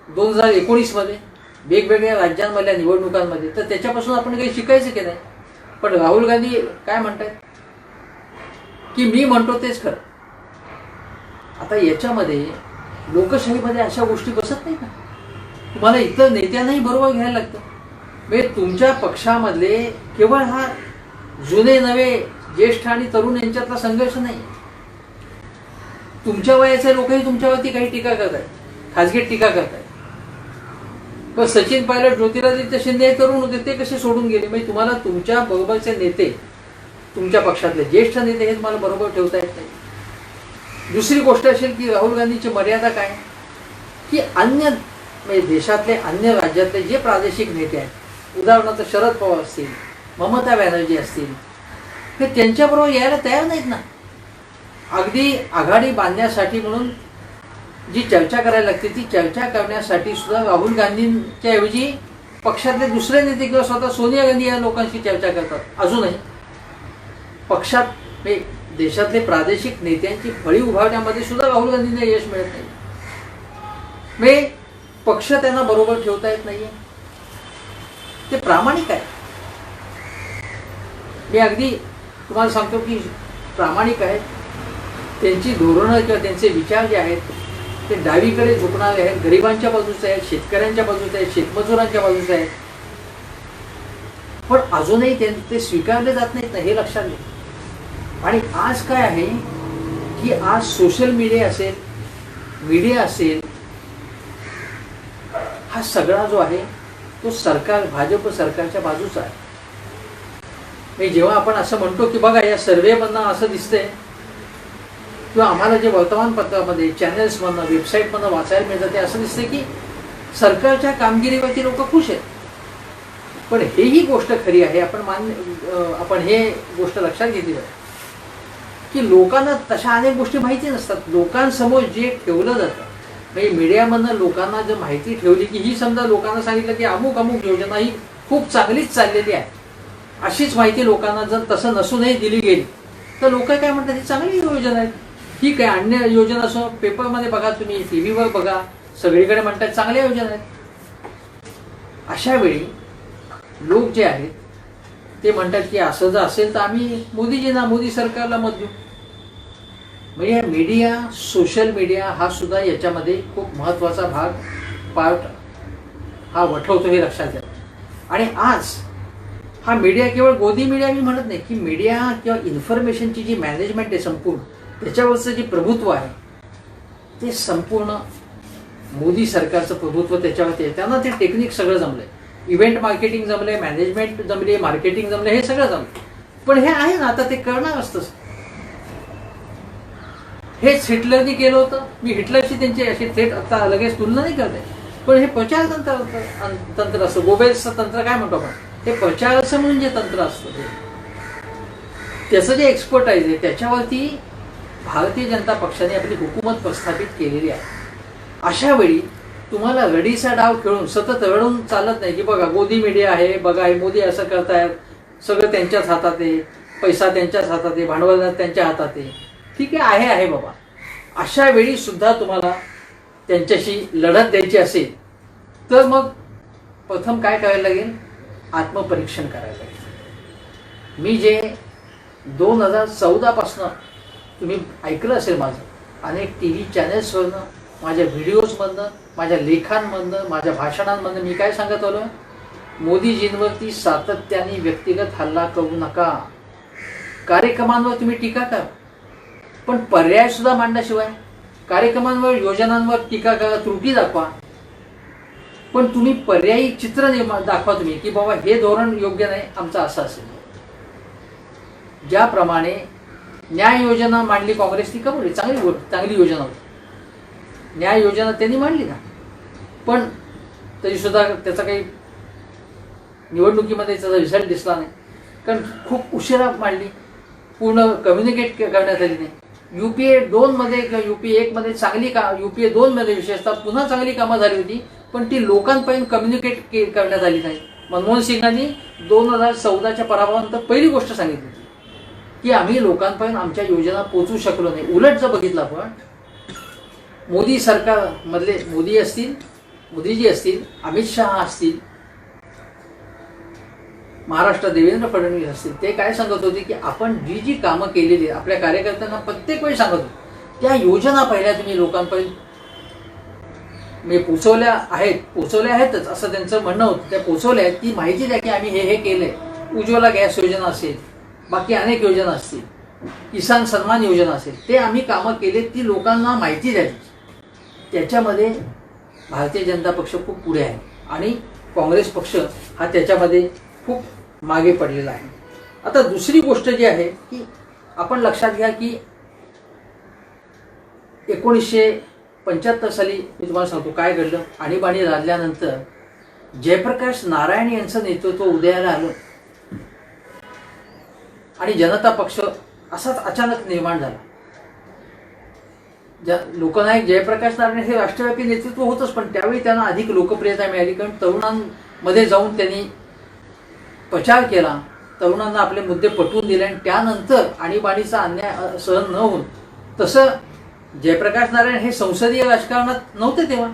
2019 मध्ये वेगवेगळ्या राज्यांमधल्या निवडणुकांमध्ये. तर त्याच्यापासून आपण काही शिकायचं की नाही. पण राहुल गांधी काय म्हणतात की मी म्हणतो तेच खरं. आता याच्यामध्ये लोकशाहीमध्ये अशा गोष्टी बसत नाही का? तुम्हाला इतर नेत्यांनाही बरोबर घ्यायला लागतं. म्हणजे तुमच्या पक्षामधले केवळ हा जुने नवे ज्येष्ठ आणि तरुण यांच्यातला संघर्ष नाही. तुमच्या वयाचे लोकही तुमच्यावरती काही टीका करतात, खाजगी टीका करतात. पण सचिन पायलट, ज्योतिरादित्य शिंदे तरुण होते, ते कसे सोडून गेले? म्हणजे तुम्हाला तुमच्या बरोबरचे नेते, तुमच्या पक्षातले ज्येष्ठ नेते हे तुम्हाला बरोबर ठेवता येत नाही. दुसरी गोष्ट असेल की राहुल गांधीची मर्यादा काय की अन्य म्हणजे देशातले अन्य राज्यातले जे प्रादेशिक नेते आहेत, उदाहरणार्थ शरद पवार असतील, ममता बॅनर्जी असतील, हे त्यांच्याबरोबर यायला तयार नाहीत ना. अगदी आघाडी बांधण्यासाठी म्हणून जी चर्चा करायला लागते ती चर्चा करण्यासाठी सुद्धा राहुल गांधींच्या ऐवजी पक्षातले दुसरे नेते किंवा स्वतः सोनिया गांधी या लोकांशी चर्चा करतात. अजूनही पक्षात देशातले प्रादेशिक नेत्यांची फळी उभारण्यामध्ये सुद्धा राहुल गांधींना यश मिळत नाही. म्हणजे पक्ष त्यांना बरोबर ठेवता येत नाहीये. ते प्रामाणिक आहे. मी अगदी तुम्हाला सांगतो की प्रामाणिक आहेत. त्यांची धोरणं किंवा त्यांचे विचार जे आहेत ते डावीकडे झुकणारे आहेत, गरिबांच्या बाजूचे आहेत, शेतकऱ्यांच्या बाजूचे आहेत, शेतमजुरांच्या बाजूचे आहेत. पण अजूनही ते स्वीकारले जात नाहीत ना, हे लक्षात घ्या. आणि आज काय आहे की आज सोशल मीडिया असेल, हा सगळा जो आहे तो भाजप सरकारच्या बाजूचा आहे. म्हणजे जेव्हा आपण असं म्हणतो की बघा या सर्व्हेमधनं असं दिसतंय किंवा आम्हाला जे वर्तमानपत्रामध्ये, चॅनल्समधनं, वेबसाईटमधनं वाचायला मिळतं ते असं दिसतंय की सरकारच्या कामगिरीवरती लोक खुश आहेत. पण हेही गोष्ट खरी आहे, आपण हे गोष्ट लक्षात घेतली पाहिजे की लोकांना तशा अनेक गोष्टी माहिती नसतात. लोकांसमोर जे ठेवलं जातं, म्हणजे मीडियामधनं लोकांना जर माहिती ठेवली की ही समजा लोकांना सांगितलं की अमुक अमुक योजना ही खूप चांगलीच चाललेली आहे, अशीच माहिती लोकांना जर तसं नसूनही दिली गेली तर लोक काय म्हणतात ही चांगली योजना आहे, ठीक आहे. अन्य योजना असो, पेपरमध्ये बघा, तुम्ही टीव्हीवर बघा, सगळीकडे म्हणतात चांगल्या योजना आहेत. अशा वेळी लोक जे आहेत ते म्हणतात की असं जर असेल तर आम्ही मोदी सरकारला मत देऊ. म्हणजे मीडिया, सोशल मीडिया हा सुद्धा याच्यामध्ये खूप महत्त्वाचा पार्ट हा वठवतो, हे लक्षात घ्या. आणि आज हा मीडिया केवळ गोदी मीडिया मी म्हणत नाही, की मीडिया किंवा इन्फॉर्मेशनची जी मॅनेजमेंट आहे संपूर्ण, त्याच्यावरचं जे प्रभुत्व आहे ते संपूर्ण मोदी सरकारचं प्रभुत्व त्याच्यावरती आहे. त्यांना ते टेक्निक सगळं जमलंय. इव्हेंट मार्केटिंग जमलंय, मॅनेजमेंट जमले, मार्केटिंग जमले, हे सगळं जमलं. पण हे आहे ना, आता ते करणार असतं. हेच हिटलरनी केलं होतं. मी हिटलरची त्यांची अशी थेट आता लगेच तुलना नाही करते, पण हे प्रचार तंत्र असतं. गोबेल्सचं तंत्र काय म्हणतो आपण, हे प्रचाराचं म्हणून जे तंत्र असतं त्याचं जे एक्सपर्टाईज आहे त्याच्यावरती भारतीय जनता पक्षाने आपली हुकूमत प्रस्थापित केलेली आहे. अशा वेळी तुम्हाला रडीचा डाव खेळून सतत रडून चालत नाही की बघा गोदी मीडिया आहे, बघा हे मोदी असं करतायत, सगळं त्यांच्याच हातात आहे, पैसा त्यांच्याच हातात आहे, भांडवल त्यांच्या हातात आहे. ठीक आहे बाबा. अशा वेळी सुद्धा तुम्हाला त्यांच्याशी लढत द्यायची असेल तर मग प्रथम काय करायला लागेल, आत्मपरीक्षण करायला लागेल. मी जे 2014 पासून तुम्ही ऐकलं असेल माझं, अनेक TV चॅनेल्सवरनं, माझ्या व्हिडिओजमधनं, माझ्या लेखांमधनं, माझ्या भाषणांमधनं मी काय सांगत आलो, मोदीजींवरती सातत्याने व्यक्तिगत हल्ला करू नका. कार्यक्रमांवर तुम्ही टीका करा, पण पर्याय सुद्धा मांडल्याशिवाय कार्यक्रमांवर, योजनांवर टीका करा, त्रुटी दाखवा, पण तुम्ही पर्यायी चित्र दाखवा तुम्ही की बाबा हे धोरण योग्य नाही, आमचं असं असेल. ज्याप्रमाणे न्याय योजना मांडली काँग्रेसनी, का बोलली चांगली योजना होती. न्याय योजना त्यांनी मांडली ना, पण तरी सुद्धा त्याचा काही निवडणुकीमध्ये त्याचा रिझल्ट दिसला नाही, कारण खूप उशिरा मांडली, पूर्ण कम्युनिकेट करण्यात आली नाही. UPA 2 मध्ये किंवा UPA 1 मध्ये UPA 2 मध्ये विशेषतः पुन्हा चांगली कामं झाली होती, पण ती लोकांपर्यंत कम्युनिकेट करण्यात आली नाही. मनमोहन सिंगांनी 2014च्या पराभवानंतर पहिली गोष्ट सांगितली होती की आम्ही लोकांपर्यंत आमच्या योजना पोहोचू शकलो नाही. उलट जर बघितलं आपण, मोदी सरकार मधले मोदीजी असतील, अमित शहा असतील, महाराष्ट्र देवेंद्र फडणवीस असतील, ते काय सांगत होते की आपण जी कामं केलेली आपल्या कार्यकर्त्यांना प्रत्येक वेळी सांगत होतो, त्या योजना पहिल्या तुम्ही लोकांपर्यंत पोचवल्या आहेतच असं त्यांचं म्हणणं होतं. त्या पोचवल्या आहेत, ती माहिती द्या की आम्ही हे केलंय. उज्ज्वला गॅस योजना असेल, बाकी अनेक योजना असतील, किसान सन्मान योजना असेल, ते आम्ही कामं केले, ती लोकांना माहिती द्यायची. त्याच्यामध्ये भारतीय जनता पक्ष खूप पुढे आहे आणि काँग्रेस पक्ष हा त्याच्यामध्ये खूप मागे पडलेला आहे. आता दुसरी गोष्ट जी आहे की आपण लक्षात घ्या की 1975 साली मी तुम्हाला सांगतो काय घडलं. आणीबाणी लादल्यानंतर जयप्रकाश नारायण यांचं नेतृत्व उदयाला आलं आणि जनता पक्ष असाच अचानक निर्माण झाला. लोकनायक जयप्रकाश नारायण हे राष्ट्रव्यापी नेतृत्व होतच, पण त्यावेळी त्यांना अधिक लोकप्रियता मिळाली, कारण तरुणांमध्ये जाऊन त्यांनी प्रचार केला, तरुणांना आपले मुद्दे पटवून दिले आणि त्यानंतर आणीबाणीचा अन्याय सहन न होऊन. तसं जयप्रकाश नारायण हे संसदीय राजकारणात नव्हते तेव्हा,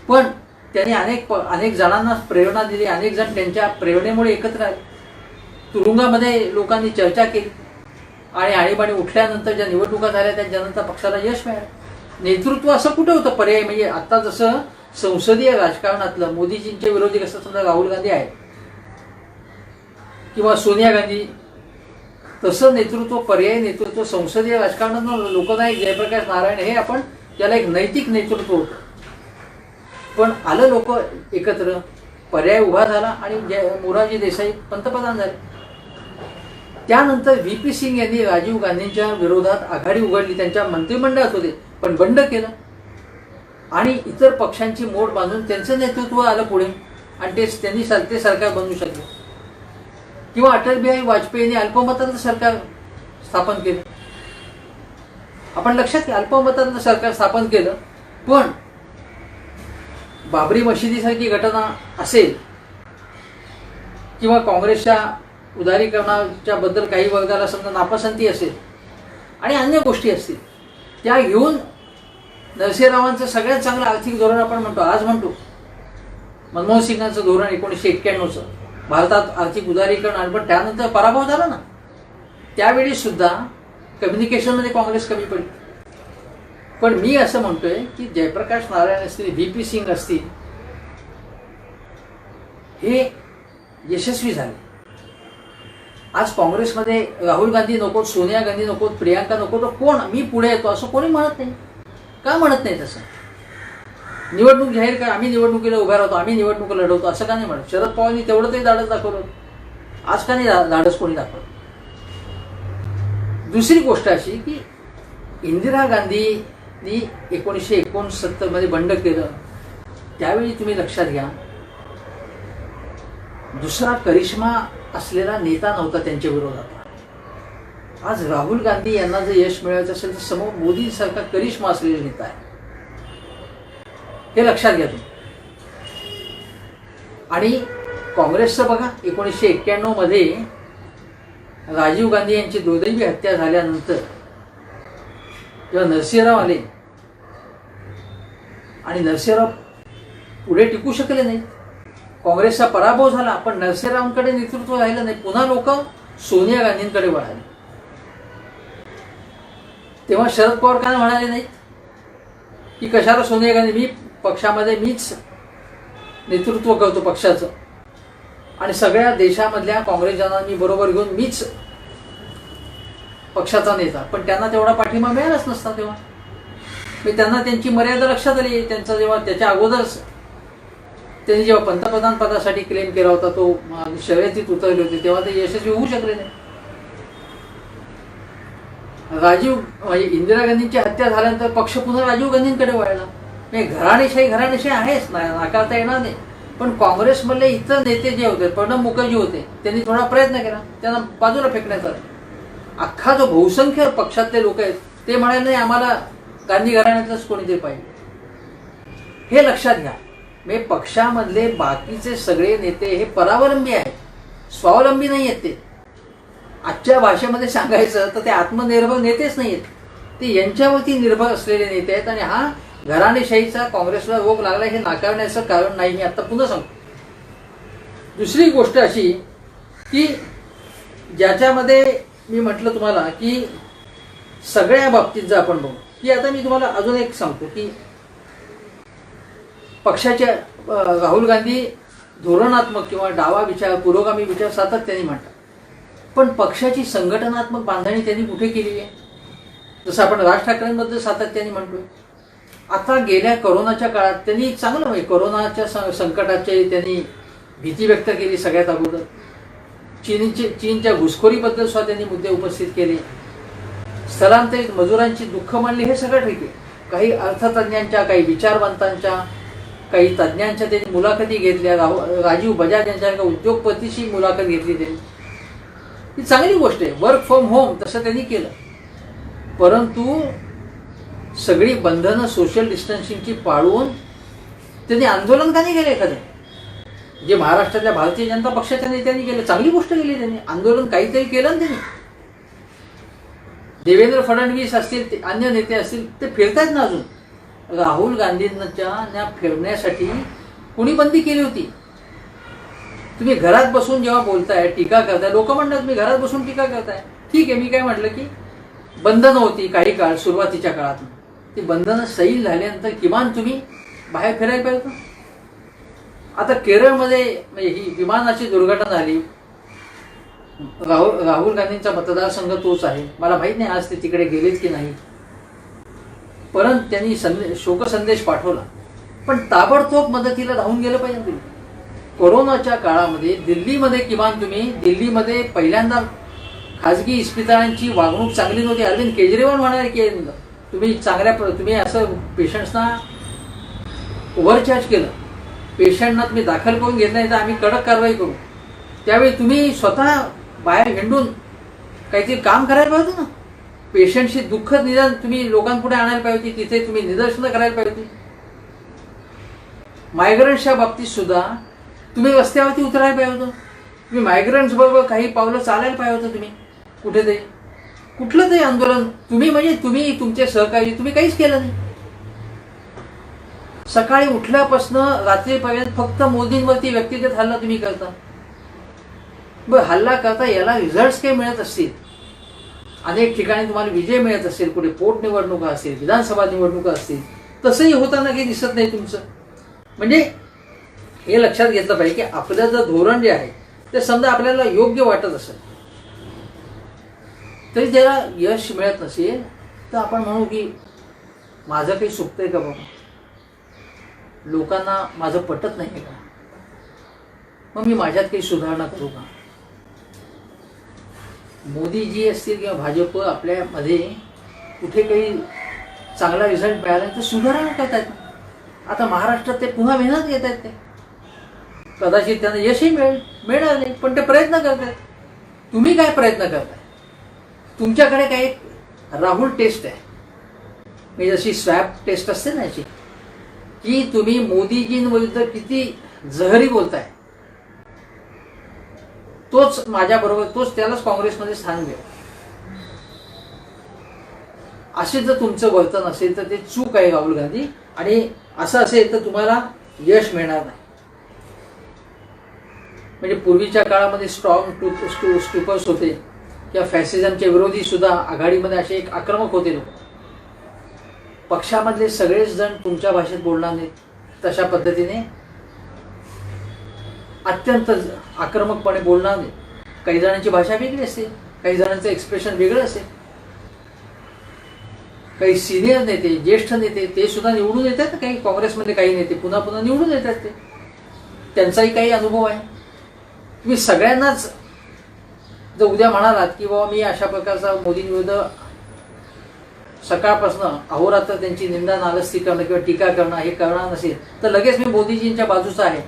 पण त्यांनी अनेक जणांना प्रेरणा दिली, अनेक जण त्यांच्या प्रेरणेमुळे एकत्र आले. तुरुंगामध्ये लोकांनी चर्चा केली आणि आणीबाणी उठल्यानंतर ज्या निवडणुका झाल्या त्या जनता पक्षाला यश मिळालं. नेतृत्व असं कुठं होतं पर्याय, म्हणजे आता जसं संसदीय राजकारणातलं मोदीजींचे विरोधी कसं समजा राहुल गांधी आहे किंवा सोनिया गांधी, तसं नेतृत्व, पर्यायी नेतृत्व संसदीय राजकारणात लोकनायक जयप्रकाश नारायण हे आपण त्याला एक नैतिक नेतृत्व होतं. पण आलं लोक एकत्र, पर्याय उभा झाला आणि मोरारजी देसाई पंतप्रधान झाले. त्यानंतर VP सिंग यांनी राजीव गांधींच्या विरोधात आघाडी उघडली, त्यांच्या मंत्रिमंडळात होते पण बंड केलं आणि इतर पक्षांची मोड बांधून त्यांचं नेतृत्व आलं पुढे आणि त्यांनी ते सरकार बनवू शकले. किंवा अटल बिहारी वाजपेयींनी अल्पमताचं सरकार स्थापन केलं. आपण लक्षात घ्या, अल्पमताचं सरकार स्थापन केलं, पण बाबरी मशिदीसारखी घटना असेल किंवा काँग्रेसच्या उदारीकरणाच्या बद्दल काही वर्गाला समजा नापसंती असेल आणि अन्य गोष्टी असतील, त्या घेऊन नरसिंहरावांचं सगळ्यात चांगलं आर्थिक धोरण आपण म्हणतो, आज म्हणतो मनमोहन सिंगांचं धोरण 1991चं भारतात आर्थिक उदारीकरण आणि पण त्यानंतर पराभव झाला ना, त्यावेळी सुद्धा कम्युनिकेशनमध्ये काँग्रेस कमी पडली. पण मी असं म्हणतोय की जयप्रकाश नारायण असतील, व्ही.पी. सिंग असतील, हे यशस्वी झाले. आज काँग्रेसमध्ये राहुल गांधी नको, सोनिया गांधी नको, प्रियांका नको, तर कोण मी पुढे येतो असं कोणी म्हणत नाही. का म्हणत नाही तसं? निवडणूक जाहीर कर, आम्ही निवडणुकीला उभा राहतो, आम्ही निवडणूक लढवतो असं का नाही म्हणत? शरद पवारांनी तेवढं तरी धाडस दाखवलं, आज का नाही धाडस कोणी दाखवलं? दुसरी गोष्ट अशी की इंदिरा गांधींनी 1969 मध्ये बंड केलं, त्यावेळी तुम्ही लक्षात घ्या दुसरा करिश्मा असलेला नेता नव्हता त्यांच्या विरोधात. आज राहुल गांधी यांना जर यश मिळवायचं असेल तर समोर मोदींसारखा करिश्मा असलेला नेता आहे, हे लक्षात घ्या तुम्ही. आणि काँग्रेसचं बघा 1991 मध्ये राजीव गांधी यांची दुर्दैवी हत्या झाल्यानंतर जेव्हा नरसिंहराव आले आणि नरसिंहराव पुढे टिकू शकले नाही, काँग्रेसचा पराभव झाला, पण नरसिंहरावांकडे नेतृत्व राहिलं नाही, पुन्हा लोक सोनिया गांधींकडे वळाले. तेव्हा शरद पवार काय म्हणाले नाहीत की कशाला सोनिया गांधी, मी पक्षामध्ये मीच नेतृत्व करतो पक्षाचं आणि सगळ्या देशामधल्या काँग्रेसजनांना मी बरोबर घेऊन मीच पक्षाचा नेता. पण त्यांना तेवढा पाठिंबा मिळालाच नसता. तेव्हा मी त्यांना त्यांची मर्यादा लक्षात आली. त्यांचा जेव्हा त्याच्या अगोदरच त्यांनी जेव्हा पंतप्रधान पदासाठी क्लेम केला होता, तो शर्यतीत उतरले होते, तेव्हा ते यशस्वी होऊ शकले नाही. इंदिरा गांधींची हत्या झाल्यानंतर पक्ष पुन्हा राजीव गांधींकडे वळला. घराणेशाही आहेच, नाकारता येणार नाही. पण काँग्रेसमधले इतर नेते जे होते, प्रणब मुखर्जी होते, त्यांनी थोडा प्रयत्न केला, त्यांना बाजूला फेकण्यात आलं. अख्खा जो बहुसंख्य पक्षातले लोक आहेत ते म्हणाले नाही आम्हाला गांधी घराण्यातलंच कोणीतरी पाहिजे. हे लक्षात घ्या. म्हणजे पक्षामधले बाकीचे सगळे नेते हे परावलंबी आहेत, स्वावलंबी नाही आहेत. ते आजच्या भाषेमध्ये सांगायचं तर ते आत्मनिर्भर नेतेच नाही आहेत, ते यांच्यावरती निर्भर असलेले नेते आहेत. आणि हा घराणेशाहीचा काँग्रेसला रोग लागला हे नाकारण्याचं कारण नाही. मी आता पुन्हा सांगतो. दुसरी गोष्ट अशी की ज्याच्यामध्ये मी म्हटलं तुम्हाला की सगळ्या बाबतीत जर आपण बघू की आता मी तुम्हाला अजून एक सांगतो की पक्षाच्या राहुल गांधी धोरणात्मक किंवा डावा विचार, पुरोगामी विचार सातत्याने मांडतात, पण पक्षाची संघटनात्मक बांधणी त्यांनी कुठे केली आहे? जसं आपण राज ठाकरेंबद्दल सातत्याने म्हणतोय. आता गेल्या कोरोनाच्या काळात त्यांनी चांगलं म्हणजे कोरोनाच्या संकटाची त्यांनी भीती व्यक्त केली. सगळ्यात अगोदर चीनच्या घुसखोरीबद्दल सुद्धा त्यांनी मुद्दे उपस्थित केले. स्थलांतरित मजुरांची दुःख मांडली, हे सगळं ठीक आहे. काही अर्थतज्ञांच्या, काही विचारवंतांच्या, काही तज्ज्ञांच्या त्यांनी मुलाखती घेतल्या. राजीव बजाज यांच्या उद्योगपतीशी मुलाखत घेतली त्यांनी. ही चांगली गोष्ट आहे. वर्क फ्रॉम होम तसं त्यांनी केलं, परंतु सगळी बंधनं सोशल डिस्टन्सिंगची पाळून त्यांनी आंदोलन का नाही केलं? एखादं जे महाराष्ट्रातल्या भारतीय जनता पक्षाच्या नेत्यांनी केलं, चांगली गोष्ट केली त्यांनी. आंदोलन काहीतरी केलं ना त्यांनी. देवेंद्र फडणवीस असतील, अन्य नेते असतील, ते फिरतायत ना अजून. राहुल गांधींच्या फिरण्यासाठी कुणी बंदी केली होती? तुम्ही घरात बसून जेव्हा बोलताय, टीका करताय, लोक म्हणतात तुम्ही घरात बसून टीका करताय. ठीक आहे, मी काय म्हटलं की बंधनं होती काही काळ सुरुवातीच्या काळात, ती बंधनं सैल झाल्यानंतर किमान तुम्ही बाहेर फिरायला पाहिजे. आता केरळमध्ये म्हणजे ही विमानाची दुर्घटना झाली. राहुल गांधींचा मतदारसंघ तोच आहे. मला माहित नाही आज ते तिकडे गेलेत की नाही, परंतु त्यांनी शोकसंदेश पाठवला. पण ताबडतोब मदतीला धावून गेलं पाहिजे तुम्ही. कोरोनाच्या काळामध्ये दिल्लीमध्ये किमान तुम्ही, दिल्लीमध्ये पहिल्यांदा खाजगी इस्पितळांची वागणूक चांगली नव्हती. अरविंद केजरीवाल म्हणाले की तुम्ही असं पेशंट्सना ओव्हरचार्ज केलं, पेशंटना तुम्ही दाखल करून घेतलं नाही तर आम्ही कडक कारवाई करू. त्यावेळी तुम्ही स्वतः बाहेर हिंडून काहीतरी काम करायला पाहिजे होतं ना. पेशंटशी दुःखद निदान तुम्ही लोकांपुढे आणायला पाहिजे होती, तिथे तुम्ही निदर्शनं करायला पाहिजे होती. मायग्रंट्सच्या बाबतीत सुद्धा तुम्ही रस्त्यावरती उतरायला पाहिजे होतं. तुम्ही मायग्रंट्स बरोबर काही पावलं चालायला पाहिजे होतं. तुम्ही कुठेतरी कुठलं तरी आंदोलन तुम्ही तुमचे सहकारी तुम्ही काहीच केलं नाही. सकाळी उठल्यापासून रात्रीपर्यंत फक्त मोदींवरती व्यक्तिगत हल्ला तुम्ही करता. बरं, हल्ला करता याला रिझल्ट्स काही मिळत असतील, अनेक ठिकाणी तुम्हाला विजय मिळत असेल, कुठे पोटनिवडणुका असतील, विधानसभा निवडणुका असतील, तसंही होताना काही दिसत नाही तुमचं. म्हणजे हे लक्षात घेतलं पाहिजे की आपलं जर धोरण जे आहे ते समजा आपल्याला योग्य वाटत असेल तरी त्याला यश मिळत नसेल तर आपण म्हणू की माझं काही चुकतंय का बाबा, लोकांना माझं पटत नाही का, मग मी माझ्यात काही सुधारणा करू का. मोदीजी असतील किंवा भाजप आपल्यामध्ये कुठे काही चांगला रिझल्ट मिळाला तर सुधारणा करतायत. आता महाराष्ट्रात ते पुन्हा मेहनत घेत आहेत, ते कदाचित त्यांना यशही मिळणार नाही पण ते प्रयत्न करतात. तुम्ही काय प्रयत्न करताय, तुमच्याकडे काही राहुल टेस्ट आहे, म्हणजे जशी स्वॅब टेस्ट असते ना याची, की तुम्ही मोदीजींविरुद्ध किती जहरी बोलताय, तोच माझ्याबरोबर, तोच त्यालाच काँग्रेसमध्ये स्थान मिळेल. असे जर तुमचं वर्तन असेल तर ते चूक आहे राहुल गांधी, आणि असं असेल तर तुम्हाला यश मिळणार नाही. म्हणजे पूर्वीच्या काळामध्ये स्ट्रॉंग स्टुपर्स होते किंवा फॅसिझमच्या विरोधी सुद्धा आघाडीमध्ये असे एक आक्रमक होते लोक. पक्षामधले सगळेच जण तुमच्या भाषेत बोलणार नाहीत, तशा पद्धतीने अत्यंत आक्रमकपणे बोलणार नाही. काही जणांची भाषा वेगळी असते, काही जणांचं एक्सप्रेशन वेगळं असेल. काही सिनियर नेते, ज्येष्ठ नेते ते सुद्धा निवडून येतात, काही काँग्रेसमध्ये काही नेते पुन्हा पुन्हा निवडून येतात, ते त्यांचाही काही अनुभव आहे. तुम्ही सगळ्यांनाच जर उद्या म्हणालात की बाबा मी अशा प्रकारचा मोदींविरुद्ध सकाळपासून अहोरात्र त्यांची निंदा नालस्ती करणं किंवा टीका करणं हे करणार नसेल तर लगेच मी मोदीजींच्या बाजूचा आहे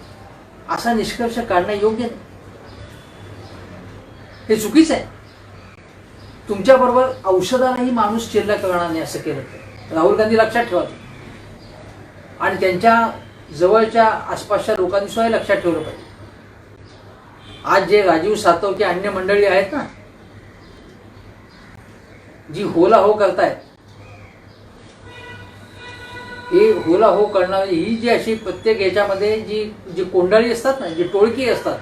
असा निष्कर्ष काढणं योग्य नाही, हे चुकीचं आहे. तुमच्याबरोबर औषधालाही माणूस चिल्ला करणार नाही असं केलं तर राहुल गांधी लक्षात ठेवा, आणि त्यांच्या जवळच्या आसपासच्या लोकांनी सुद्धा लक्षात ठेवलं पाहिजे. आज जे राजीव सातव की अन्य मंडळी आहेत ना, जी होला हो करतायत, हे होला हो करणारी ही जी अशी प्रत्येक याच्यामध्ये जी कोंडाळी असतात ना, जी टोळकी असतात.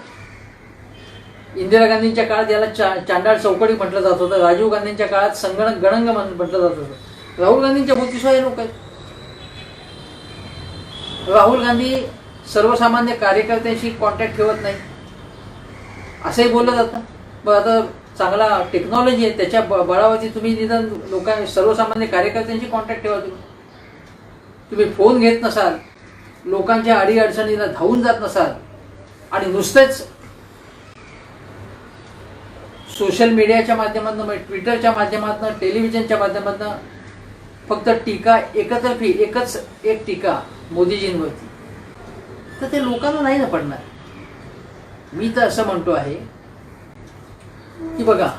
इंदिरा गांधींच्या काळात याला चांडाळ चौकडी म्हटलं जात होतं, राजीव गांधींच्या काळात संगणक गणंग म्हटलं जात होतं. राहुल गांधींच्या भोवतीसुद्धा हे लोक आहेत. राहुल गांधी सर्वसामान्य कार्यकर्त्यांशी कॉन्टॅक्ट ठेवत नाही असंही बोललं जातं. मग आता चांगला टेक्नॉलॉजी आहे, त्याच्या बळावरती तुम्ही निदान सर्वसामान्य कार्यकर्त्यांशी कॉन्टॅक्ट ठेवा. तुम्ही फोन घेत नसाल, लोकांच्या अडीअडचणीला धावून जात नसाल, आणि नुसतेच सोशल मीडियाच्या माध्यमातून, ट्विटरच्या माध्यमातून, टेलिव्हिजनच्या माध्यमातून फक्त टीका, एकतर्फी एक टीका मोदीजींवरती, तर ते लोकांना नाही ना पडणार. मी तर असं म्हणतो आहे की बघा,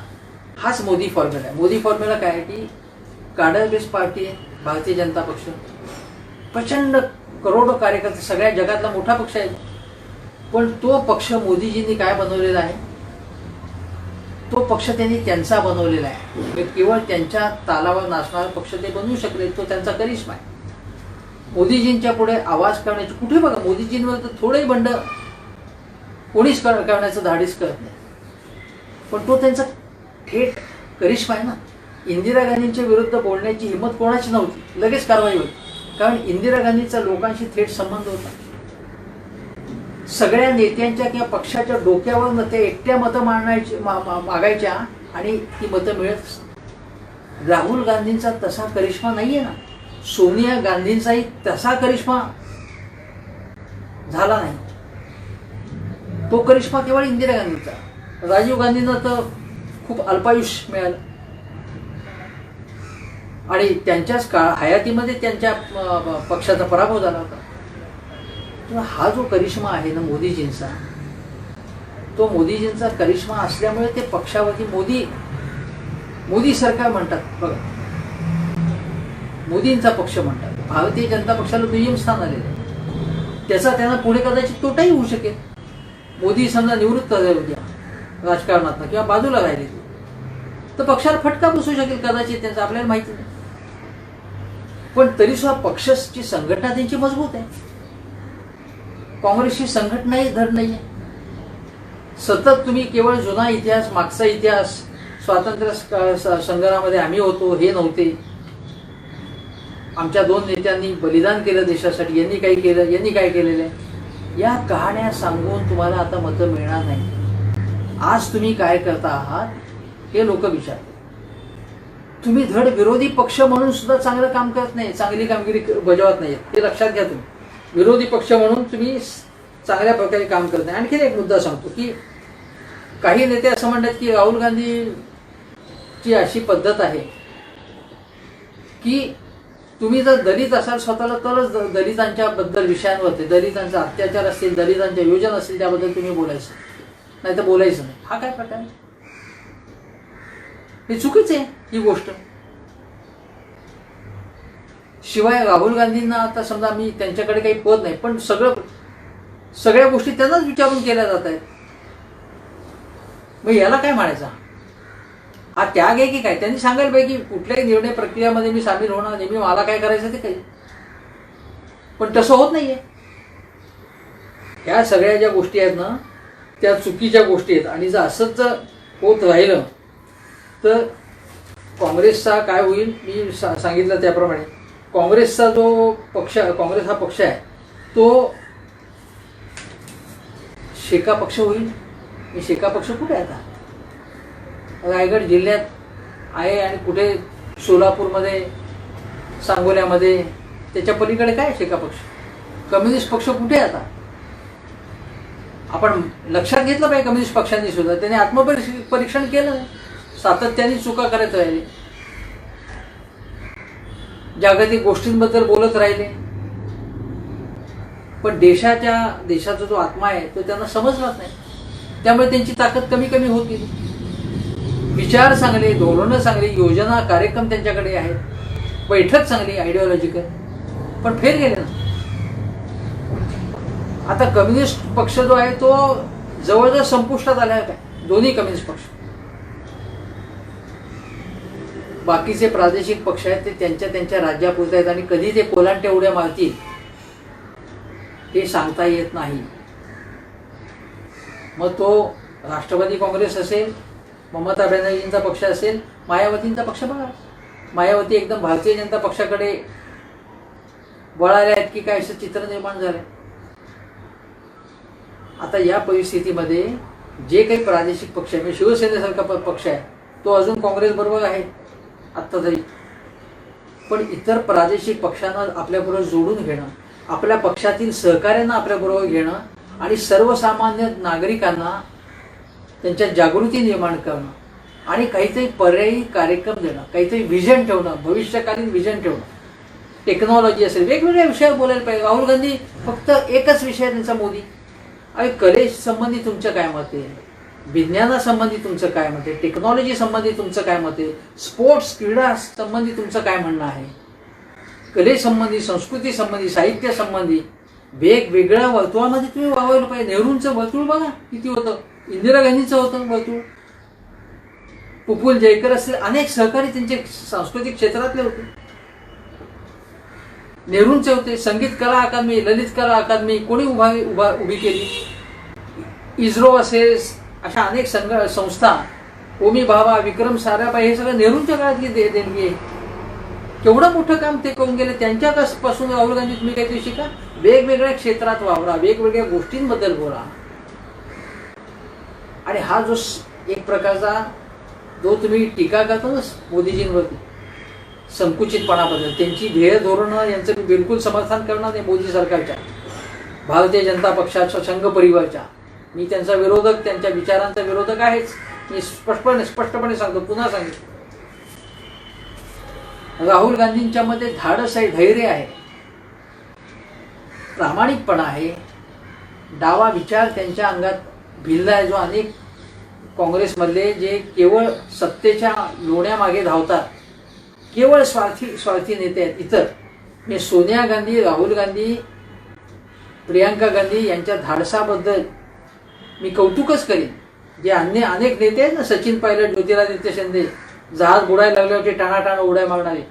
हाच मोदी फॉर्म्युला आहे. मोदी फॉर्म्युला काय आहे की काडर बेस्ड पार्टी आहे भारतीय जनता पक्ष, प्रचंड करोडो कार्यकर्ते, सगळ्या जगातला मोठा पक्ष आहे. पण तो पक्ष मोदीजींनी काय बनवलेला आहे, तो पक्ष त्यांनी त्यांचा बनवलेला आहे. केवळ त्यांच्या तालावर नाचणारा पक्ष ते बनवू शकले, तो त्यांचा करिश्मा आहे. मोदीजींच्या पुढे आवाज करण्याची कुठे बघा, मोदीजींवर तर थोडेही बंड कोणीच करण्याचं धाडीच करत नाही, पण तो त्यांचा थेट करिश्मा आहे ना. इंदिरा गांधींच्या विरुद्ध बोलण्याची हिंमत कोणाची नव्हती, लगेच कारवाई होती, कारण इंदिरा गांधींचा लोकांशी थेट संबंध होता. सगळ्या नेत्यांच्या किंवा पक्षाच्या डोक्यावर ते एकट्या मतं मागायच्या आणि ती मतं मिळत. राहुल गांधींचा तसा करिश्मा नाहीये ना, सोनिया गांधींचाही तसा करिश्मा झाला नाही. तो करिश्मा केवळ इंदिरा गांधींचा. राजीव गांधींना तर खूप अल्पायुष्य मिळालं, आणि त्यांच्याच हयातीमध्ये त्यांच्या पक्षाचा पराभव झाला होता. हा जो करिश्मा आहे ना मोदीजींचा, तो मोदीजींचा करिश्मा असल्यामुळे ते पक्षावरती मोदी सरकार म्हणतात बघा, मोदींचा पक्ष म्हणतात. भारतीय जनता पक्षाला दुय्यम स्थान आलेलं आहे. त्याचा त्यांना पुढे कदाचित तोटाही होऊ शकेल. मोदी समजा निवृत्त झाले होत्या राजकारणात किंवा बाजूला राहिले तर पक्षाला फटका बसू शकेल कदाचित, त्यांचा आपल्याला माहिती नाही. पण तरी सुद्धा पक्षाची संघटना त्यांची मजबूत आहे. काँग्रेसची संघटनाही धड नाहीये. सतत तुम्ही केवळ जुना इतिहास, मागचा इतिहास, स्वातंत्र्य संग्रामामध्ये आम्ही होतो, हे नव्हते, आमच्या 2 नेत्यांनी बलिदान केलं देशासाठी, यांनी काही केलं, यांनी काय केलेलं आहे, या कहाण्या सांगून तुम्हाला आता मतं मिळणार नाही. आज तुम्ही काय करता आहात हे लोक विचारतात. तुम्ही धड विरोधी पक्ष म्हणून सुद्धा चांगलं काम करत नाही, चांगली कामगिरी बजावत नाही, ते लक्षात घ्या. तुम्ही विरोधी पक्ष म्हणून तुम्ही चांगल्या प्रकारे काम करत नाही. आणखीन एक मुद्दा सांगतो की काही नेते असं म्हणतात की राहुल गांधीची अशी पद्धत आहे की तुम्ही जर दलित असाल स्वतःला तरच दलितांच्या बद्दल विषयांवरती, दलितांचा अत्याचार असतील, दलितांच्या योजना असतील त्याबद्दल तुम्ही बोलायचं, नाही तर बोलायचं नाही. हा काय प्रकार आहे? हे चुकीचं आहे ही गोष्ट. शिवाय राहुल गांधींना आता समजा मी त्यांच्याकडे काही पद नाही, पण सगळ्या गोष्टी त्यांनाच विचारून केल्या जात आहेत. मग याला काय म्हणायचं? हा त्याग आहे की काय? त्यांनी सांगायला पाहिजे की कुठल्याही निर्णय प्रक्रियामध्ये मी सामील होणार नाही, मी मला काय करायचं ते काही. पण तसं होत नाहीये. ह्या सगळ्या ज्या गोष्टी आहेत ना त्या चुकीच्या गोष्टी आहेत. आणि जर असंच जर होत राहिलं तर काँग्रेसचा काय होईल? मी सांगितलं त्याप्रमाणे काँग्रेसचा जो पक्ष, काँग्रेस हा पक्ष आहे तो शेका पक्ष होईल. शेका पक्ष कुठे आहे आता? रायगड जिल्ह्यात आहे आणि कुठे सोलापूरमध्ये, सांगोल्यामध्ये, त्याच्या पलीकडे काय शेका पक्ष? कम्युनिस्ट पक्ष कुठे आहे आता? आपण लक्षात घेतलं पाहिजे कम्युनिस्ट पक्षांनी सुद्धा. त्यांनी आत्मपरीक्षण केलं नाही, सातत्याने चुका करत राहिले, जागतिक गोष्टींबद्दल बोलत राहिले, पण देशाचा जो आत्मा आहे तो त्यांना समजलाच नाही. त्यामुळे त्यांची ताकद कमी कमी होत गेली. विचार चांगले, धोरणं चांगली, योजना कार्यक्रम त्यांच्याकडे आहेत, बैठक चांगली आयडिओलॉजिकल, पण फेल गेले ना. आता कम्युनिस्ट पक्ष जो आहे तो जवळजवळ संपुष्टात आला आहे. काय दोन्ही कम्युनिस्ट पक्ष, बाकीचे प्रादेशिक पक्ष आहेत ते त्यांच्या राज्यापुरते आहेत आणि कधी ते कोलांट्या उड्या मारतील हे सांगता येत नाही. मग तो राष्ट्रवादी काँग्रेस असेल, ममता बॅनर्जींचा पक्ष असेल, मायावतींचा पक्ष बघा. मायावती एकदम भारतीय जनता पक्षाकडे वळाले आहेत की काय असं चित्र निर्माण झालंय. आता या परिस्थितीमध्ये जे काही प्रादेशिक पक्ष आहे, शिवसेनेसारखा पक्ष आहे तो अजून काँग्रेस बरोबर आहे आत्ता तरी, पण इतर प्रादेशिक पक्षांना आपल्याबरोबर जोडून घेणं, आपल्या पक्षातील सहकार्यांना आपल्याबरोबर घेणं आणि सर्वसामान्य नागरिकांना त्यांच्या जागृती निर्माण करणं आणि काहीतरी पर्यायी कार्यक्रम देणं, काहीतरी व्हिजन ठेवणं, भविष्यकालीन व्हिजन ठेवणं, टेक्नॉलॉजी असेल, वेगवेगळ्या विषयावर बोलायला पाहिजे. राहुल गांधी फक्त एकच विषय त्यांचा मोदी. अरे कलेसंबंधी तुमचं काय मत आहे, विज्ञानासंबंधी तुमचं काय मत आहे, टेक्नॉलॉजी संबंधी तुमचं काय मत आहे, स्पोर्ट्स क्रीडा संबंधी तुमचं काय म्हणणं आहे, कलेसंबंधी, संस्कृती संबंधी, साहित्य संबंधी वेगवेगळ्या वर्तुळामध्ये तुम्ही वावरलं पाहिजे. नेहरूंचं वर्तुळ बघा किती होतं, इंदिरा गांधींचं होतं वर्तुळ, पुपुल जयकर असतील, अनेक सहकारी त्यांचे सांस्कृतिक क्षेत्रातले होते, नेहरूंचे होते. संगीत कला अकादमी, ललित कला अकादमी कोणी उभी केली, इस्रो असेल, अशा अनेक संस्था, ओमी भाभा, विक्रम साराभाई, हे सगळं नेहरूंच्या काळातली देणगी आहे. केवढं मोठं काम ते करून गेले. त्यांच्यापासून राहुल गांधी तुम्ही काहीतरी शिका, वेगवेगळ्या क्षेत्रात वावरा, वेगवेगळ्या गोष्टींबद्दल बोला. आणि हा जो एक प्रकारचा जो तुम्ही टीका करता ना मोदीजींवरती, संकुचितपणाबद्दल, त्यांची ध्येय धोरणं यांचं मी बिलकुल समर्थन करणार नाही. मोदी सरकारच्या, भारतीय जनता पक्षाच्या, संघ परिवारच्या मी त्यांचा विरोधक, त्यांच्या विचारांचा विरोधक आहेच. मी स्पष्टपणे सांगतो, पुन्हा सांगितलं, राहुल गांधींच्या मध्ये धाडस आहे, धैर्य आहे, प्रामाणिकपणा आहे, डावा विचार त्यांच्या अंगात भिल्ला आहे, जो अनेक काँग्रेसमधले जे केवळ सत्तेच्या लोण्यामागे धावतात, केवळ स्वार्थी नेते आहेत. इतर मी सोनिया गांधी, राहुल गांधी, प्रियांका गांधी यांच्या धाडसाबद्दल मी कौतुकच करीन. जे अनेक नेते आहेत ना, सचिन पायलट, ज्योतिरादित्य शिंदे, जहाज बुडायला लागले होते टाणाटाणा उड्या मारणारे,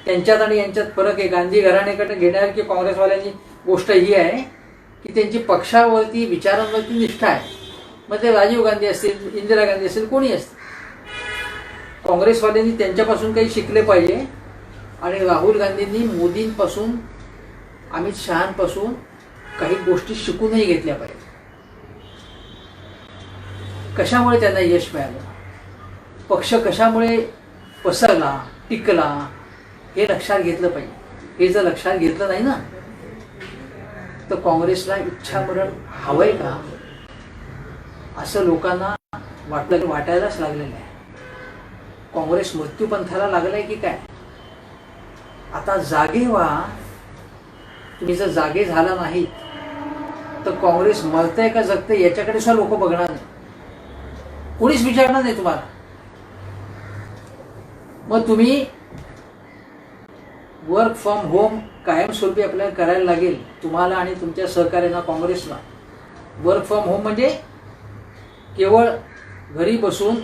त्यांच्यात आणि यांच्यात फरक आहे. गांधी घराण्याकडे घेण्यासारखी काँग्रेसवाल्यांची गोष्ट ही आहे की त्यांची पक्षावरती विचारांवरती निष्ठा आहे. मग ते राजीव गांधी असतील, इंदिरा गांधी असतील, कोणी असतील, काँग्रेसवाल्यांनी त्यांच्यापासून काही शिकले पाहिजे. आणि राहुल गांधींनी मोदींपासून, अमित शहांपासून काही गोष्टी शिकूनही घेतल्या पाहिजे. कशामुळे त्यांना यश मिळालं, पक्ष कशामुळे पसरला, टिकला, हे लक्षात घेतलं पाहिजे. हे जर लक्षात घेतलं नाही ना तर काँग्रेसला इच्छामरण हवंय का असं लोकांना वाटायलाच लागलेलं आहे. काँग्रेस मृत्यूपंथाला लागलाय की काय? आता जागे व्हा. तुम्ही जर जागे झाला नाही तर काँग्रेस मरतंय का जगतंय याच्याकडे सुद्धा लोक बघणार नाही, कोणीच विचारणार नाही तुम्हाला. मग तुम्ही वर्क फ्रॉम होम कायमस्वरूपी आपल्याला करायला लागेल, तुम्हाला आणि तुमच्या सहकार्यांना, काँग्रेसला. वर्क फ्रॉम होम म्हणजे केवळ घरी बसून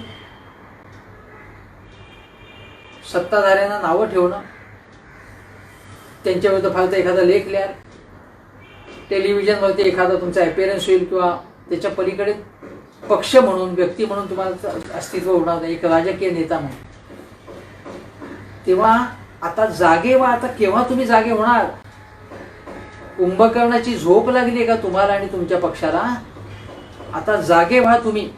सत्ताधाऱ्यांना नावं ठेवणं, त्यांच्याविरुद्ध फालतू एखादा लेख लिहा, टेलिव्हिजनवरती एखादा तुमचा अपीअरन्स होईल, किंवा त्याच्या पलीकडे पक्ष म्हणून, व्यक्ती म्हणून तुम्हाला अस्तित्व होणार नाही, एक राजकीय नेता म्हणून. तेव्हा आता जागे व्हा. आता केव्हा तुम्ही जागे होणार? कुंभकर्णाची झोप लागली का तुम्हाला आणि तुमच्या पक्षाला? आता जागे व्हा तुम्ही,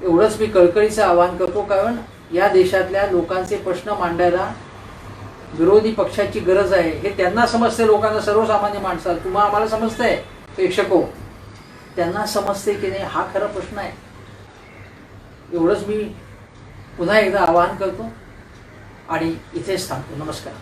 एवढंच मी कळकळीचं आवाहन करतो. कारण या देशातल्या लोकांचे प्रश्न मांडायला विरोधी पक्षाची गरज आहे, हे त्यांना समजते. लोकांना, सर्वसामान्य माणसाला, तुम्हाला, आम्हाला समजतंय, प्रेक्षको, त्यांना समजते की नाही हा खरा प्रश्न आहे. एवढंच मी पुन्हा एकदा आवाहन करतो आणि इथेच थांबतो. नमस्कार.